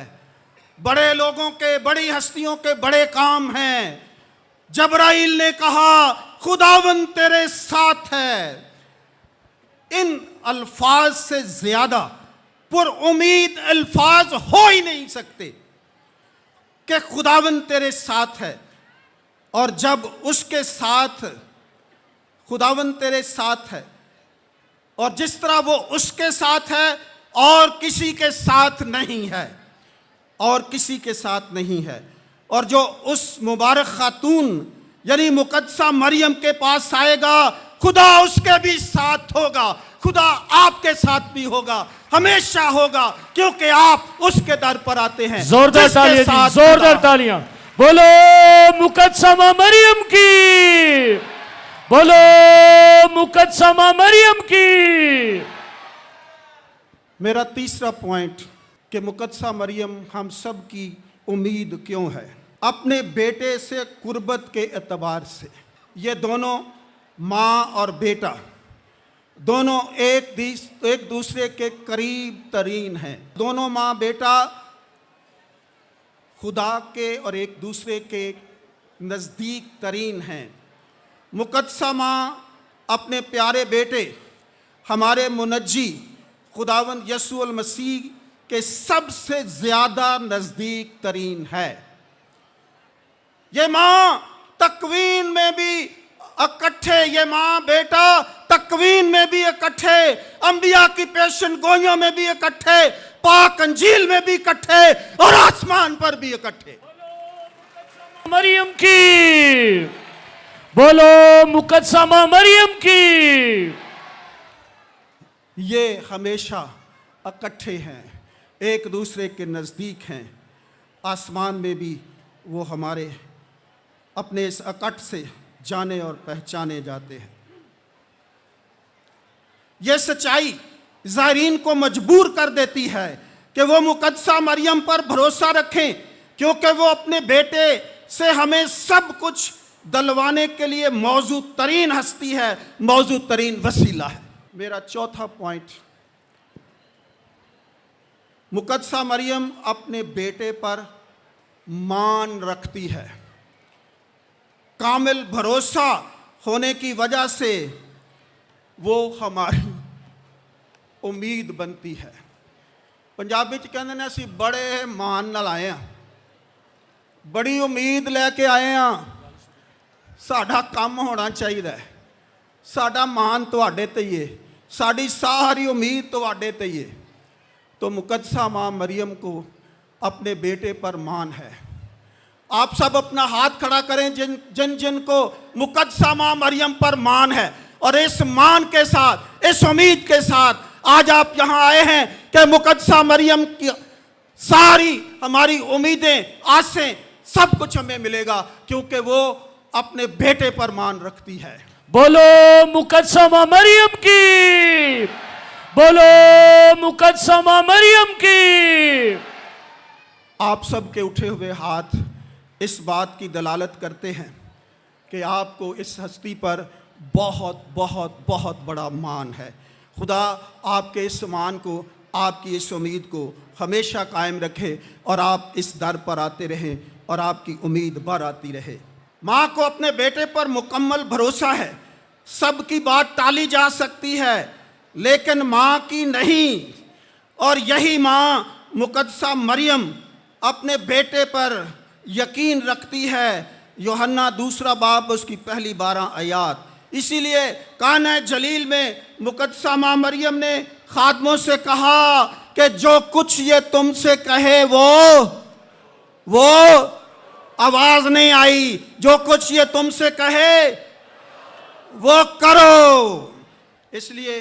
Speaker 9: बड़े लोगों के, बड़ी हस्तियों के बड़े काम हैं। जिब्राइल ने कहा, खुदावन तेरे साथ है। इन अल्फाज से ज्यादा पुर उम्मीद अल्फाज हो ही नहीं सकते कि खुदावन तेरे साथ है। और जब उसके साथ, खुदावन तेरे साथ है, और जिस तरह वो उसके साथ है और किसी के साथ नहीं है, और किसी के साथ नहीं है, और जो उस मुबारक खातून यानी मुकद्दसा मरियम के पास आएगा, खुदा उसके भी साथ होगा, खुदा आपके साथ भी होगा, हमेशा होगा, क्योंकि आप उसके दर पर आते हैं।
Speaker 2: जोरदार तालियां जी, जोरदार तालियां। बोलो मुकद्दसा मां मरियम की, बोलो मुकद्दसा मां मरियम की।
Speaker 9: मेरा तीसरा पॉइंट कि मुकद्दसा मरियम हम सब की उम्मीद क्यों है? अपने बेटे से कुर्बत के एतबार से। ये दोनों माँ और बेटा दोनों एक दूसरे के करीब तरीन हैं। दोनों माँ बेटा खुदा के और एक दूसरे के नज़दीक तरीन हैं। मुकद्दसा माँ अपने प्यारे बेटे हमारे मुनज्जी खुदावंद यीशु अल मसीह के सबसे ज़्यादा नज़दीक तरीन है। ये माँ तकवीन में भी इकट्ठे, ये माँ बेटा तकवीन में भी इकट्ठे, अंबिया की पेशन गोइयों में भी इकट्ठे, पाक अंजील में भी इकट्ठे, और आसमान पर भी इकट्ठे।
Speaker 2: मरियम की, बोलो मुकद्दसा मां मरियम की।
Speaker 9: ये हमेशा इकट्ठे हैं, एक दूसरे के नज़दीक हैं। आसमान में भी वो हमारे अपने इस इकट्ठ से जाने और पहचाने जाते हैं। यह सच्चाई ज़ायरीन को मजबूर कर देती है कि वो मुकद्दसा मरियम पर भरोसा रखें, क्योंकि वो अपने बेटे से हमें सब कुछ दलवाने के लिए मौजूद तरीन हस्ती है, मौजूद तरीन वसीला है। मेरा चौथा पॉइंट, मुकद्दसा मरियम अपने बेटे पर मान रखती है। कामिल भरोसा होने की वजह से वो हमारी उम्मीद बनती है। पंजाबी च कहते ने असीं बड़े मान नाल आए हैं, बड़ी उम्मीद लैके आए हैं, साडा काम होना चाहिए, साडा मान तुहाडे ते ही है, साडी सारी उम्मीद तुहाडे ते ही है। तो मुकद्दसा मां मरियम को अपने बेटे पर मान है। आप सब अपना हाथ खड़ा करें जिन जिन को मुकद्दसा मां मरियम पर मान है, और इस मान के साथ, इस उम्मीद के साथ आज आप यहाँ आए हैं कि मुकद्दसा मरियम की सारी हमारी उम्मीदें, आसें, सब कुछ हमें मिलेगा, क्योंकि वो अपने बेटे पर मान रखती है।
Speaker 2: बोलो मुकद्दसा मां मरियम की, बोलो मुकद्दसा मां मरियम की।
Speaker 9: आप सब के उठे हुए हाथ इस बात की दलालत करते हैं कि आपको इस हस्ती पर बहुत बहुत बहुत बड़ा मान है। खुदा आपके इस मान को, आपकी इस उम्मीद को हमेशा कायम रखे, और आप इस दर पर आते रहें और आपकी उम्मीद बढ़ आती रहे। माँ को अपने बेटे पर मुकम्मल भरोसा है। सबकी बात टाली जा सकती है, लेकिन माँ की नहीं। और यही माँ मुकद्दसा मरियम अपने बेटे पर यकीन रखती है। यूहन्ना 2 बाब उसकी पहली 12 आयात। इसीलिए काना जलील में मुकद्दसा माँ मरियम ने खादमों से कहा कि जो कुछ ये तुमसे कहे वो आवाज नहीं आई, जो कुछ ये तुमसे कहे वो करो। इसलिए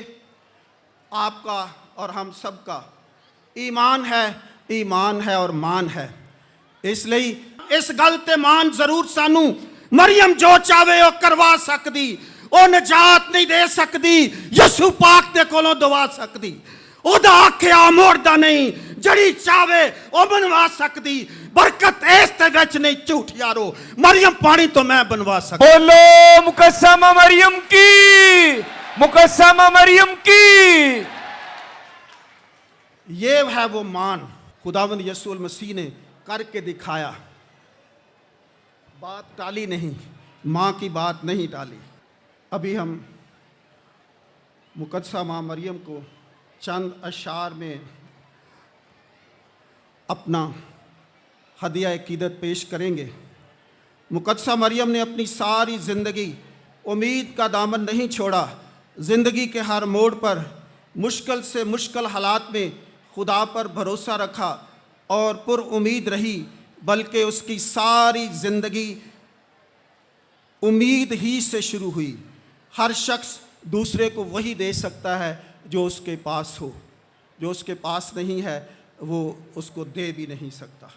Speaker 9: आपका और हम सबका ईमान है और मान है। इसलिए इस गल ते मान जरूर सानू मरियम जो चाहे वो करवा सकती, वो निजात नहीं दे सकती, यसू पाक दे कोलों दवा सकती, ओदा आख्या मोड़दा नहीं, जड़ी चाहे वो बनवा सकती। बरकत इस ते विच नहीं, झूठ यारो, मरियम पानी तो मैं बनवा सकती।
Speaker 4: बोलो मुकद्दसा माँ मरियम की, मुकद्दसा माँ मरियम की।
Speaker 9: ये है वो मान खुदावंद यीशु मसीह ने करके दिखाया। बात टाली नहीं, माँ की बात नहीं टाली। अभी हम मुकद्दसा माँ मरियम को चंद अशार में अपना हदिया अकीदत पेश करेंगे। मुकद्दसा मरियम ने अपनी सारी ज़िंदगी उम्मीद का दामन नहीं छोड़ा। ज़िंदगी के हर मोड़ पर मुश्किल से मुश्किल हालात में खुदा पर भरोसा रखा और पुरउम्मीद रही, बल्कि उसकी सारी ज़िंदगी उम्मीद ही से शुरू हुई। हर शख्स दूसरे को वही दे सकता है जो उसके पास हो, जो उसके पास नहीं है वो उसको दे भी नहीं सकता।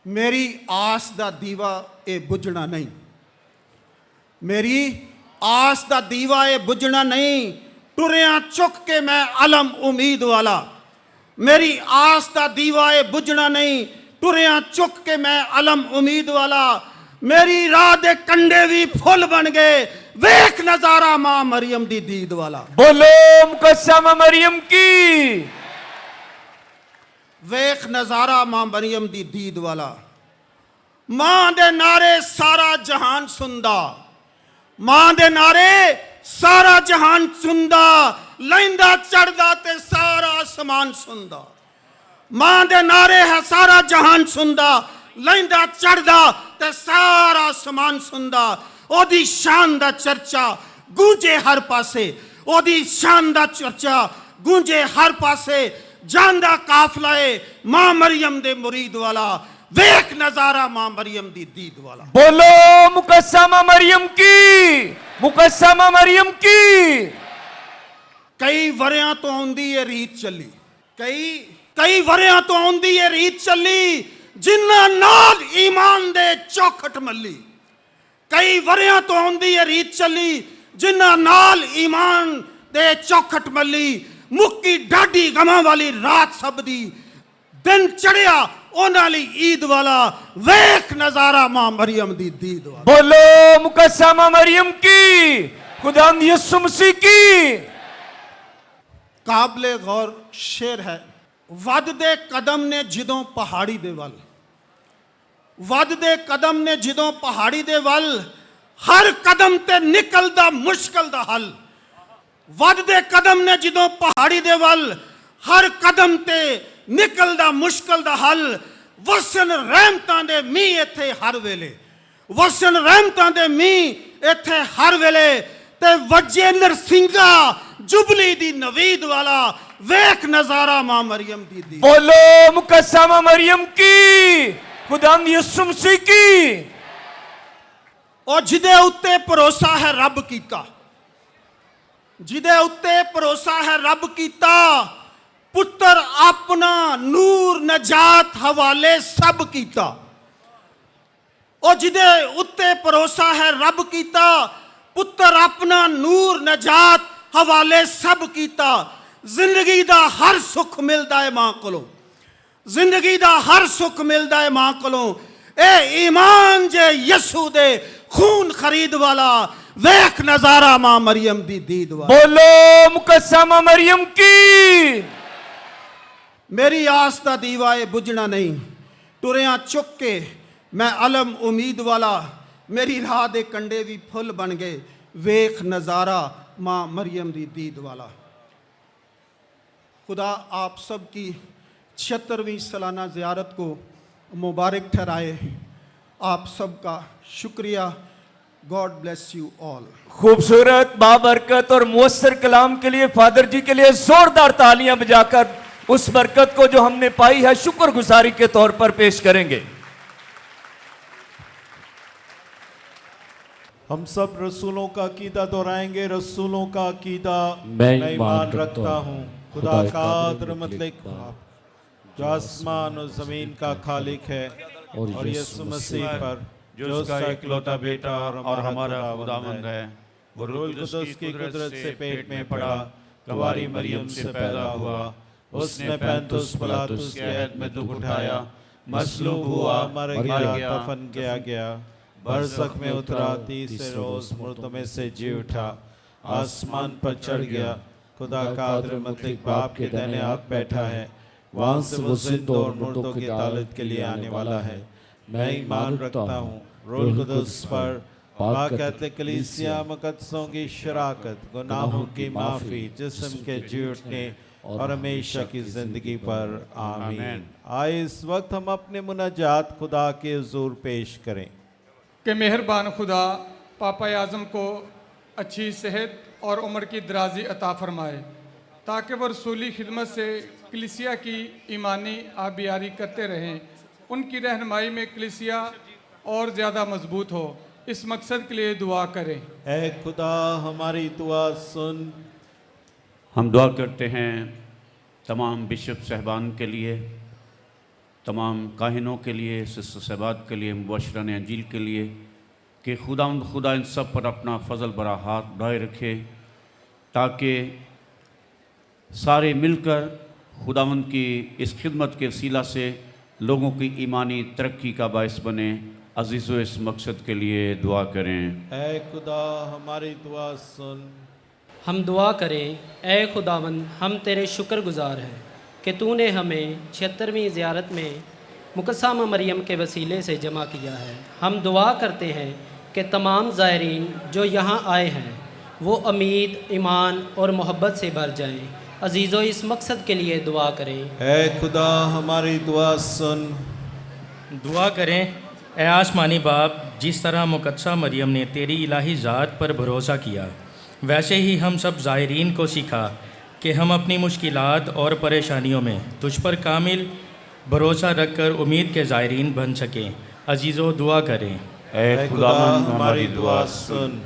Speaker 9: मेरी आस दा दीवा ए बुझना नहीं, मेरी आस दा दीवा ए बुझना नहीं, टुरिया चुक के मैं अलम उम्मीद वाला। मेरी आस दा दीवा ए बुझना नहीं, टुरिया चुक के मैं अलम उम्मीद वाला। मेरी राह दे कंडे भी फुल बन गए, वेख नजारा मां मरियम दी दीद वाला।
Speaker 4: बोलो मुकद्दसा माँ मरियम की।
Speaker 9: वेख नजारा मां मरियम दी दीद वाला। मां दे नारे सारा जहान सुनदा, मां दे नारे सारा जहान सुनदा, लैंदा चढ़दा ते सारा आसमान सुनदा। मां दे नारे है सारा जहान सुनदा, लैंदा चढ़दा ते सारा आसमान सुनदा। ओदी शान दा चर्चा गूंजे हर पासे, ओदी शान दा चर्चा गूंजे हर पासे। जानदा काफला है मां मरियम दे मुरीद वाला, वेख नजारा मां मरियम दी दीद वाला।
Speaker 4: बोलो मुकद्दसा माँ मरियम की, मुकद्दसा माँ मरियम की।
Speaker 9: कई वरियां तो आउंदी है रीत चली, कई वरियां तो आउंदी है रीत चली, जिन्ना नाल ईमान दे चौखट मल्ली। कई वरियां तो आउंदी है रीत चली, जिन्ना नाल ईमान दे चौखट मल्ली। मुक्की डाडी गमां वाली रात सब दी, दिन चढ़िया ओना ली ईद वाला, वेख नजारा मां मरियम दी दीद वाला।
Speaker 4: बोलो मुकद्दसा माँ मरियम की, खुदावंद यीशु मसीह की।
Speaker 9: काबिले गौर शेर है। वधदे कदम ने जिदों पहाड़ी दे वल, वधदे कदम ने जिदों पहाड़ी दे वल, हर कदम ते निकलदा मुश्किल दा हल। वधदे कदम ने जिदों पहाड़ी दे वल, हर कदम ते निकलदा मुश्किल दा हल। वसन रहमतां दे मींह इत्थे हर वेले, वसन रहमतां दे मींह इत्थे हर वेले। ते वजे नरसिंगा जुबली दी नवीद वाला, वेख नजारा मां मरियम दी दी।
Speaker 4: बोलो मुकद्दसा माँ मरियम की, खुदावंद यीशु मसीह की।
Speaker 9: और जिदे उत्ते भरोसा है रब कीता, जिदे उत्ते भरोसा है रब कीता, पुत्र अपना नूर नजात हवाले सब कीता। और जिदे उत्ते भरोसा है रब कीता, पुत्र अपना नूर नजात हवाले सब कीता। जिंदगी दा हर सुख मिलदा है मां कोलों, जिंदगी दा हर सुख मिलदा है मां कोलों। ए ईमान जे यसू दे खून खरीद वाला, वेख नजारा मां मरियम दी दीद वाला।
Speaker 4: बोलो मुकद्दसा माँ मरियम की।
Speaker 9: मेरी आस दा दीवा ए बुझना नहीं, टुरिया चुक के मैं अलम उम्मीद वाला। मेरी राह दे कंडे भी फुल बन गए, वेख नजारा मां मरियम दी दीद वाला। खुदा आप सब की 76वीं सालाना ज़ियारत को मुबारक ठहराए। आप सबका शुक्रिया। God bless you all.
Speaker 4: खूबसूरत बाबरकत और मुअस्सर कलाम के लिए फादर जी के लिए जोरदार तालियां बजाकर उस बरकत को जो हमने पाई है शुक्रगुजारी के तौर पर पेश करेंगे।
Speaker 3: हम सब रसूलों का अकीदा दोहराएंगे। रसूलों का अकीदा
Speaker 2: मैं
Speaker 3: ईमान रखता हूँ खुदा कादिर मुतलक जो आसमान और ज़मीन का खालिक है और यीशु मसीह पर
Speaker 5: जो उसका इकलौता बेटा और हमारा खुदावंद है, वो रूह कुदस की कुदरत से पेट में पड़ा, कुंवारी मरियम से पैदा हुआ, उसने पैंतुस पिलातुस के अहद में दुख उठाया, मसलूब हुआ, मर गया,
Speaker 3: दफन किया गया, बरज़ख में उतरा, तीसरे रोज मुर्दों में से जी उठा, आसमान पर चढ़ गया, खुदा कादिर मुतलक बाप के दाहिने हाथ बैठा है, वहां से वो जिंदा और मुर्दों की अदालत के लिए आने वाला है। मैं ईमान रखता हूँ रूह कुदस पर, पाक कैथोलिक कलीसिया, मुकद्दसों की शराकत, गुनाहों की माफ़ी, जिस्म के जी उठने और हमेशा की ज़िंदगी पर। आमीन। आए इस वक्त हम अपने मुनाजात खुदा के हुज़ूर पेश करें
Speaker 10: कि मेहरबान खुदा पापा आज़म को अच्छी सेहत और उम्र की दराजी अता फरमाए, ताकि वह रसूली खिदमत से कलीसिया की ईमानी आबियारी करते रहें। उनकी रहनुमाई में कलीसिया और ज़्यादा मजबूत हो, इस मकसद के लिए दुआ करें।
Speaker 3: ऐ खुदा हमारी दुआ सुन।
Speaker 5: हम दुआ करते हैं तमाम बिशप साहबान के लिए, तमाम काहिनों के लिए, सिस्टर साहबात के लिए, मुबशरान अंजील के लिए, कि खुदा इन सब पर अपना फजल भरा हाथ बढ़ाए रखे, ताकि सारे मिलकर खुदावंद की इस खिदमत के वसीला से लोगों की ईमानी तरक्की का बायस बने। अजीज़ो इस मकसद के लिए दुआ करें।
Speaker 3: ऐ खुदा हमारी दुआ सुन।
Speaker 11: हम दुआ करें, ऐ खुदावंद हम तेरे शुक्रगुजार हैं कि तूने हमें 76वीं ज़ियारत में मुकद्दसा मरियम के वसीले से जमा किया है। हम दुआ करते हैं कि तमाम ज़ायरीन जो यहाँ आए हैं वो उम्मीद, ईमान और मोहब्बत से भर जाएं। अजीज़ो इस मकसद के लिए दुआ करें।
Speaker 3: ऐ खुदा हमारी दुआ सुन।
Speaker 12: दुआ करें, ऐ आसमानी बाप, जिस तरह मुकद्दसा मरियम ने तेरी इलाही ज़ात पर भरोसा किया, वैसे ही हम सब ज़ायरीन को सिखा कि हम अपनी मुश्किलात और परेशानियों में तुझ पर कामिल भरोसा रखकर उम्मीद के ज़ायरीन बन सकें। अजीज़ो दुआ करें।
Speaker 5: ऐ खुदावंद हमारी दुआ सुन।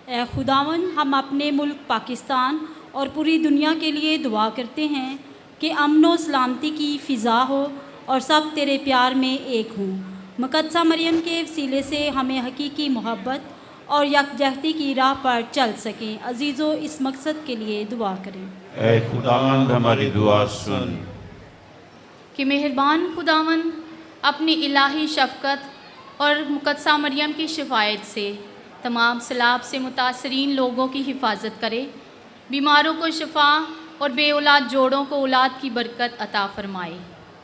Speaker 13: ऐ खुदावंद हम अपने मुल्क पाकिस्तान और पूरी दुनिया के लिए दुआ करते हैं कि अमन व सलामती की फ़िज़ा हो और सब तेरे प्यार में एक हों। मुकद्दसा मरियम के वसीले से हमें हकीकी मोहब्बत और यकजहती की राह पर चल सकें। अजीज़ो इस मकसद के लिए दुआ करें।
Speaker 5: ऐ खुदावंद हमारी दुआ सुन।
Speaker 14: कि मेहरबान खुदावंद अपनी इलाही शफ़क़त और मुकद्दसा मरियम की शिफायत से तमाम सैलाब से मुतासरीन लोगों की हिफाजत करे, बीमारों को शिफा और बे औलाद जोड़ों को औलाद की बरकत अता फरमाए।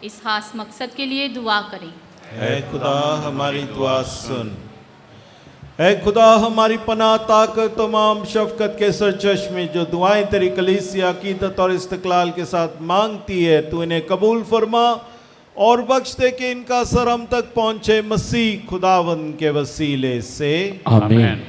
Speaker 14: इस खास मकसद के लिए दुआ करें।
Speaker 3: ऐ खुदा हमारी दुआ सुन। ऐ खुदा हमारी पनाह ताकत, तमाम शफ़क़त के सरचश्मे जो दुआएं तेरी कलीसिया अकीदत और इस्तक़लाल के साथ मांगती है, तू इन्हें कबूल फरमा और बख्श दे कि इनका सर हम तक पहुँचे, मसीह खुदावंद के वसीले से।
Speaker 2: आमीन।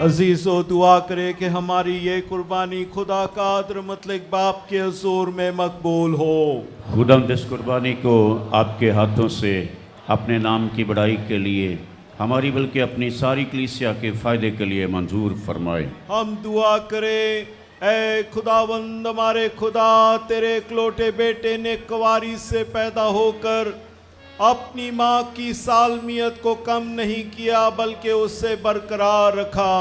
Speaker 3: अजीज़ो दुआ करे कि हमारी ये कुर्बानी खुदा का आदर मतलब बाप के हुजूर में मकबूल हो।
Speaker 5: खुदावंद इस कुर्बानी को आपके हाथों से अपने नाम की बड़ाई के लिए हमारी बल्कि अपनी सारी कलीसिया के फ़ायदे के लिए मंजूर फरमाए।
Speaker 3: हम दुआ करें, ऐ खुदावंद हमारे खुदा, तेरे इकलौते बेटे ने कुंवारी से पैदा होकर अपनी माँ की सालमियत को कम नहीं किया बल्कि उसे बरकरार रखा।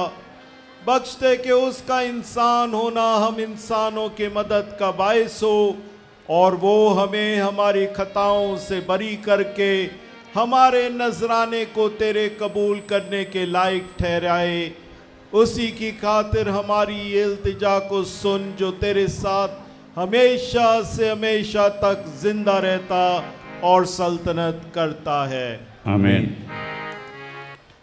Speaker 3: बख्शते कि उसका इंसान होना हम इंसानों के मदद का बायस हो और वो हमें हमारी खताओं से बरी करके हमारे नजराने को तेरे कबूल करने के लायक ठहराए। उसी की खातिर हमारी ये इल्तिजा को सुन जो तेरे साथ हमेशा से हमेशा तक जिंदा रहता और सल्तनत करता है।
Speaker 5: आमीन।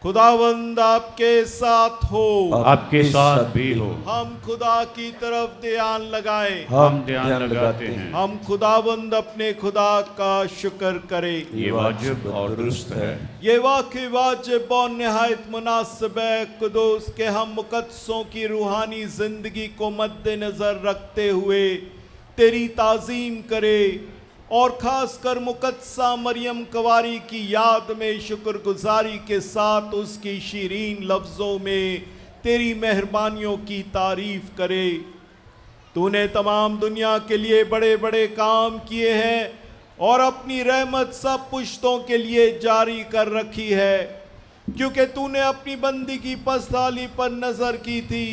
Speaker 3: खुदावंद आपके साथ हो,
Speaker 5: आपके साथ भी हो।
Speaker 3: हम खुदा की तरफ ध्यान लगाएं।
Speaker 5: हम ध्यान लगाते हैं।
Speaker 3: हम खुदावंद अपने खुदा का शुक्र करें।
Speaker 5: ये वाजिब और दुरुस्त है।
Speaker 3: ये वाकई वाजिब और निहायत मुनासिब है कुदूस के हम मुकद्दसों की रूहानी जिंदगी को मद्देनजर रखते हुए तेरी ताजीम करें और ख़ासकर मुकद्दसा मरियम कुंवारी की याद में शुक्रगुजारी के साथ उसकी शीरीन लफ्ज़ों में तेरी मेहरबानियों की तारीफ़ करे। तूने तमाम दुनिया के लिए बड़े बड़े काम किए हैं और अपनी रहमत सब पुश्तों के लिए जारी कर रखी है, क्योंकि तूने अपनी बंदी की पसदाली पर नज़र की थी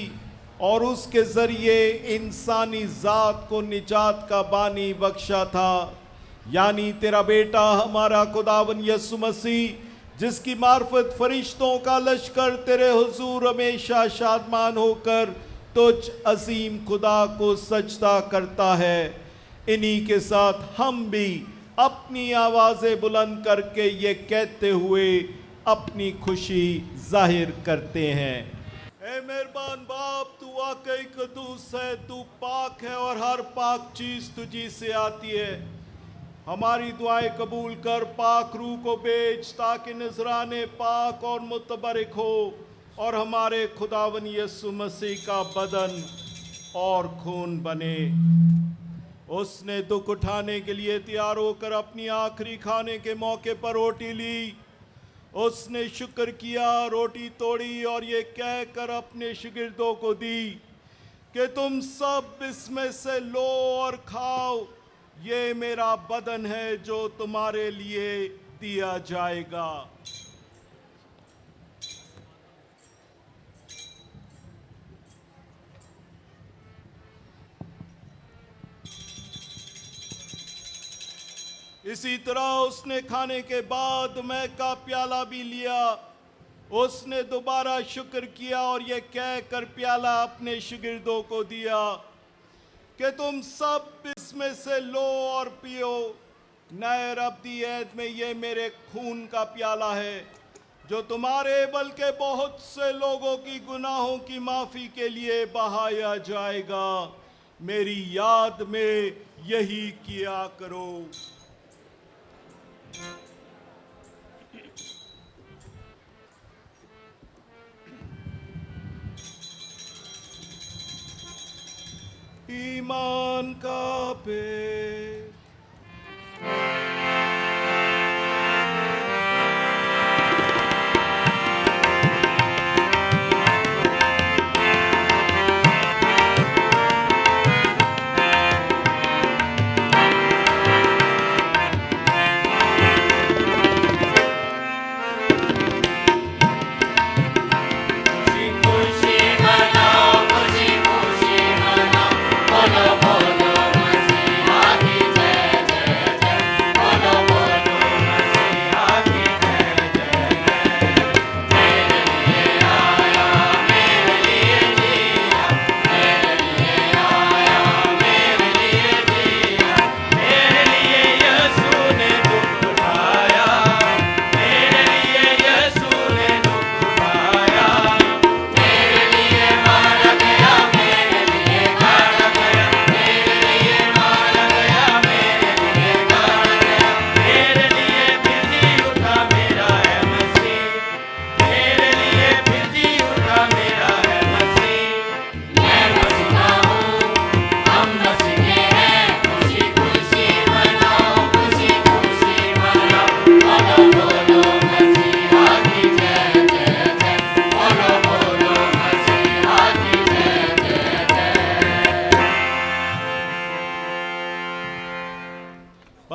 Speaker 3: और उसके ज़रिए इंसानी ज़ात को निजात का बानी बख्शा था, यानी तेरा बेटा हमारा खुदावन यसु मसीह, जिसकी मार्फत फरिश्तों का लश्कर तेरे हुजूर हमेशा शादमान होकर तुझ अजीम खुदा को सजदा करता है। इन्हीं के साथ हम भी अपनी आवाज़ें बुलंद करके ये कहते हुए अपनी खुशी जाहिर करते हैं। ऐ मेहरबान बाप, तू वाकई कदूस है, तू पाक है और हर पाक चीज़ तुझी से आती है। हमारी दुआएं कबूल कर, पाक रूह को बेच ताकि नजराने पाक और मुतबरक हो और हमारे खुदावन यसु मसीह का बदन और खून बने। उसने दुख उठाने के लिए तैयार होकर अपनी आखिरी खाने के मौके पर रोटी ली। उसने शुक्र किया, रोटी तोड़ी और ये कहकर अपने शागिर्दों को दी कि तुम सब इसमें से लो और खाओ, ये मेरा बदन है जो तुम्हारे लिए दिया जाएगा। इसी तरह उसने खाने के बाद मैं का प्याला भी लिया। उसने दोबारा शुक्र किया और ये कहकर प्याला अपने शागिर्दों को दिया कि तुम सब इसमें से लो और पियो, नए रब्ती ऐद में ये मेरे खून का प्याला है जो तुम्हारे बल्कि बहुत से लोगों की गुनाहों की माफ़ी के लिए बहाया जाएगा। मेरी याद में यही किया करो। ईमान का पेड़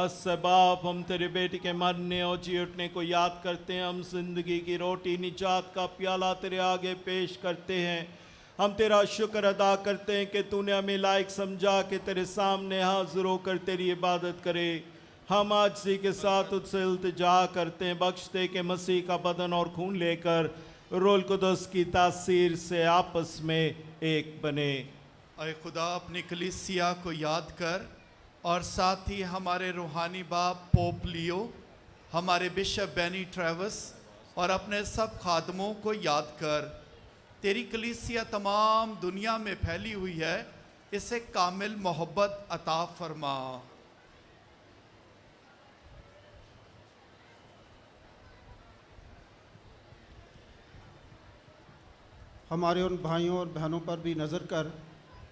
Speaker 3: बस बाप, हम तेरे बेटे के मरने और जी उठने को याद करते हैं। हम जिंदगी की रोटी निजात का प्याला तेरे आगे पेश करते हैं। हम तेरा शुक्र अदा करते हैं कि तूने हमें लायक समझा कि तेरे सामने हाजिर होकर तेरी इबादत करे। हम आजिज़ी के साथ तुझसे इल्तिजा करते हैं, बख्श दे के मसीह का बदन और खून लेकर रूह कुदस की तासीर से आपस में एक बने।
Speaker 15: ऐ खुदा, अपनी कलीसिया को याद कर और साथ ही हमारे रूहानी बाप पोप लियो, हमारे बिशप बेनी ट्रेवस और अपने सब खादमों को याद कर। तेरी कलीसिया तमाम दुनिया में फैली हुई है, इसे कामिल मोहब्बत अता फरमा।
Speaker 9: हमारे उन भाइयों और बहनों पर भी नज़र कर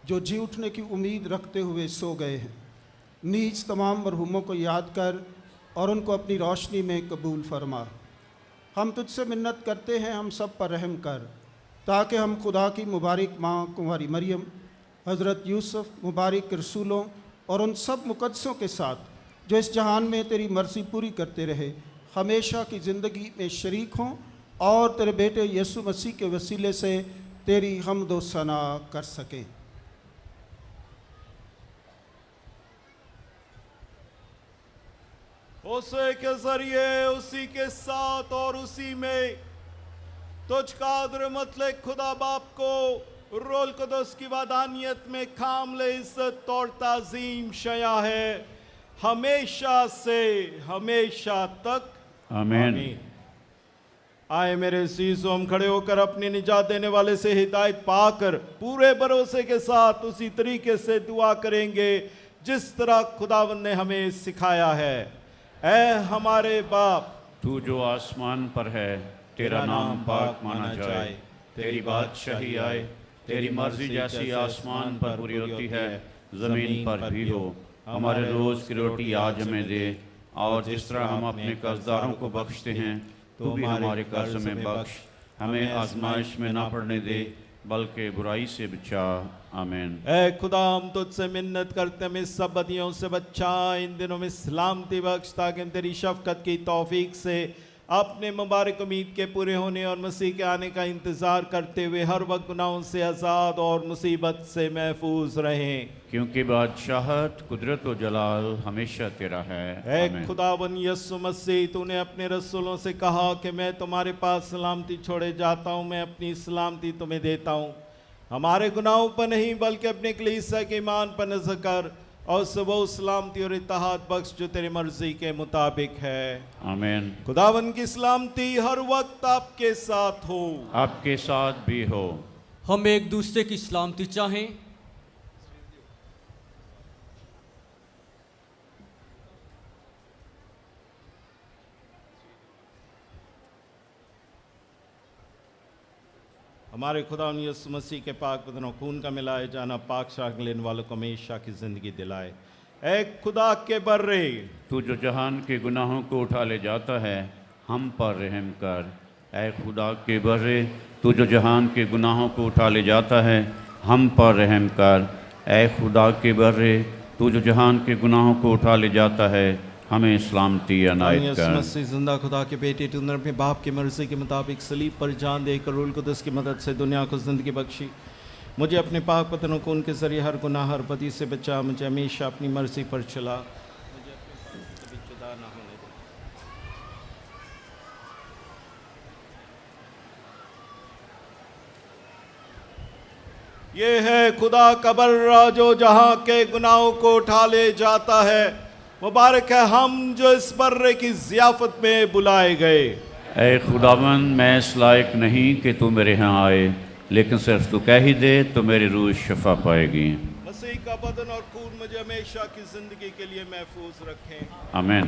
Speaker 9: जो जी उठने की उम्मीद रखते हुए सो गए हैं। नीच तमाम मरहूमों को याद कर और उनको अपनी रोशनी में कबूल फरमा। हम तुझसे मिन्नत करते हैं, हम सब पर रहम कर, ताकि हम खुदा की मुबारक माँ कुंवारी मरियम, हज़रत यूसुफ, मुबारक रसूलों और उन सब मुक़द्दसों के साथ जो इस जहान में तेरी मर्ज़ी पूरी करते रहे, हमेशा की ज़िंदगी में शरीक हों और तेरे बेटे यीशु मसीह के वसीले से तेरी हम्द व सना कर सकें।
Speaker 3: उसे के जरिए, उसी के साथ और उसी में तुझ कादर मतलब खुदा बाप को रोल कुदस की वादानियत में कामिल इज्जत और ताजीम शया है, हमेशा से हमेशा तक।
Speaker 5: आमीन।
Speaker 3: आए मेरे अज़ीज़ों, हम खड़े होकर अपनी निजात देने वाले से हिदायत पाकर पूरे भरोसे के साथ उसी तरीके से दुआ करेंगे जिस तरह खुदावंद ने हमें सिखाया है। ऐ हमारे बाप,
Speaker 5: तू जो आसमान पर है, तेरा नाम पाक माना जाए, तेरी बादशाही आए, तेरी मर्जी जैसी आसमान पर पूरी होती है ज़मीन पर भी हो। हमारे रोज़ की रोटी आज हमें दे, और जिस तरह हम अपने कर्जदारों को बख्शते हैं, तू भी हमारे कर्ज में बख्श। हमें आजमाइश में ना पड़ने दे, बल्कि बुराई से बचा। आमीन।
Speaker 3: ऐ खुदा, हम तुझसे मिन्नत करते हैं, हमें सब बदियों से बचा, इन दिनों में सलामती बख्श, ताकि हम तेरी शफकत की तौफीक से अपने मुबारक उम्मीद के पूरे होने और मसीह के आने का इंतज़ार करते हुए हर वक्त गुनाहों से आज़ाद और मुसीबत से महफूज रहें,
Speaker 5: क्योंकि बादशाहत, कुदरत और जलाल हमेशा तेरा है।
Speaker 3: ऐ खुदावन यीशु मसीह, तूने अपने रसूलों से कहा कि मैं तुम्हारे पास सलामती छोड़े जाता हूँ, मैं अपनी सलामती तुम्हें देता हूँ। हमारे गुनाहों पर नहीं बल्कि अपने कलीसिया के ईमान पर नजर कर और सुबह सलामती और इत्तेहाद बख्श जो तेरी मर्जी के मुताबिक है।
Speaker 5: आमीन।
Speaker 3: खुदावन की सलामती हर वक्त आपके साथ हो,
Speaker 5: आपके साथ भी हो।
Speaker 1: हम एक दूसरे की सलामती चाहें।
Speaker 3: हमारे खुदा यीशु मसीह के पाक बदन और खून का मिलाए जाना पाक शाख लेने वालों को हमेशा की ज़िंदगी दिलाए। ऐ खुदा के बर्रे,
Speaker 5: तू जो जहान के गुनाहों को उठा ले जाता है, हम पर रहम कर। ऐ खुदा के बर्रे, तू जो जहान के गुनाहों को उठा ले जाता है, हम पर रहम कर। ऐ खुदा के बर्रे, तू जो जहान के गुनाहों को उठा ले जाता है, हमें सलामती अनायत कर।
Speaker 3: मसीह जिंदा खुदा के बेटे, तूने अपने बाप की मर्जी के मुताबिक सलीब पर जान देकर रूह कुदस की मदद से दुनिया को ज़िंदगी बख्शी। मुझे अपने पाक पतन और खून के ज़रिए हर गुनाह हर बदी से बचा, मुझे हमेशा अपनी मर्जी पर चला, मुझे अपने कभी जुदा ना होने दे। ये है खुदा का बर्रा जो जहाँ के गुनाहों को उठा ले जाता है। मुबारक है हम जो इस बर्रे की ज़ियाफ़त में बुलाए गए।
Speaker 5: ऐ खुदावन, मैं इस लायक नहीं कि तू मेरे यहाँ आए, लेकिन सिर्फ तू कह ही दे तो मेरी रूह शफा पाएगी।
Speaker 3: मसीह का बदन और खून मुझे हमेशा की ज़िंदगी के लिए महफूज रखें।
Speaker 5: आमीन।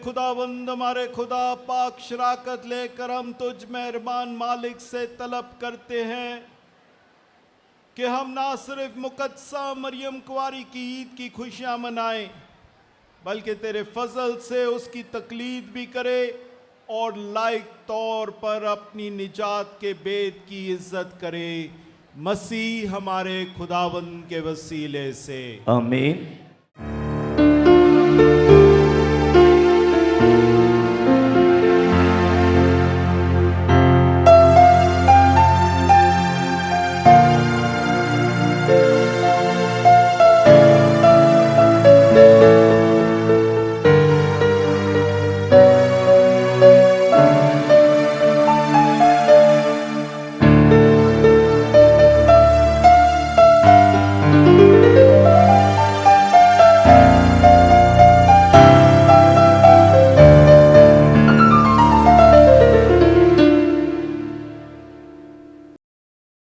Speaker 3: खुदावंद हमारे खुदा, पाक शराकत लेकर हम तुझ मेहरबान मालिक से तलब करते हैं कि हम ना सिर्फ मुकद्दसा मरियम कुंवारी की ईद की खुशियां मनाएं, बल्कि तेरे फजल से उसकी तकलीद भी करे और लायक तौर पर अपनी निजात के बेद की इज्जत करे। मसीह हमारे खुदावंद के वसीले से
Speaker 4: आमीन।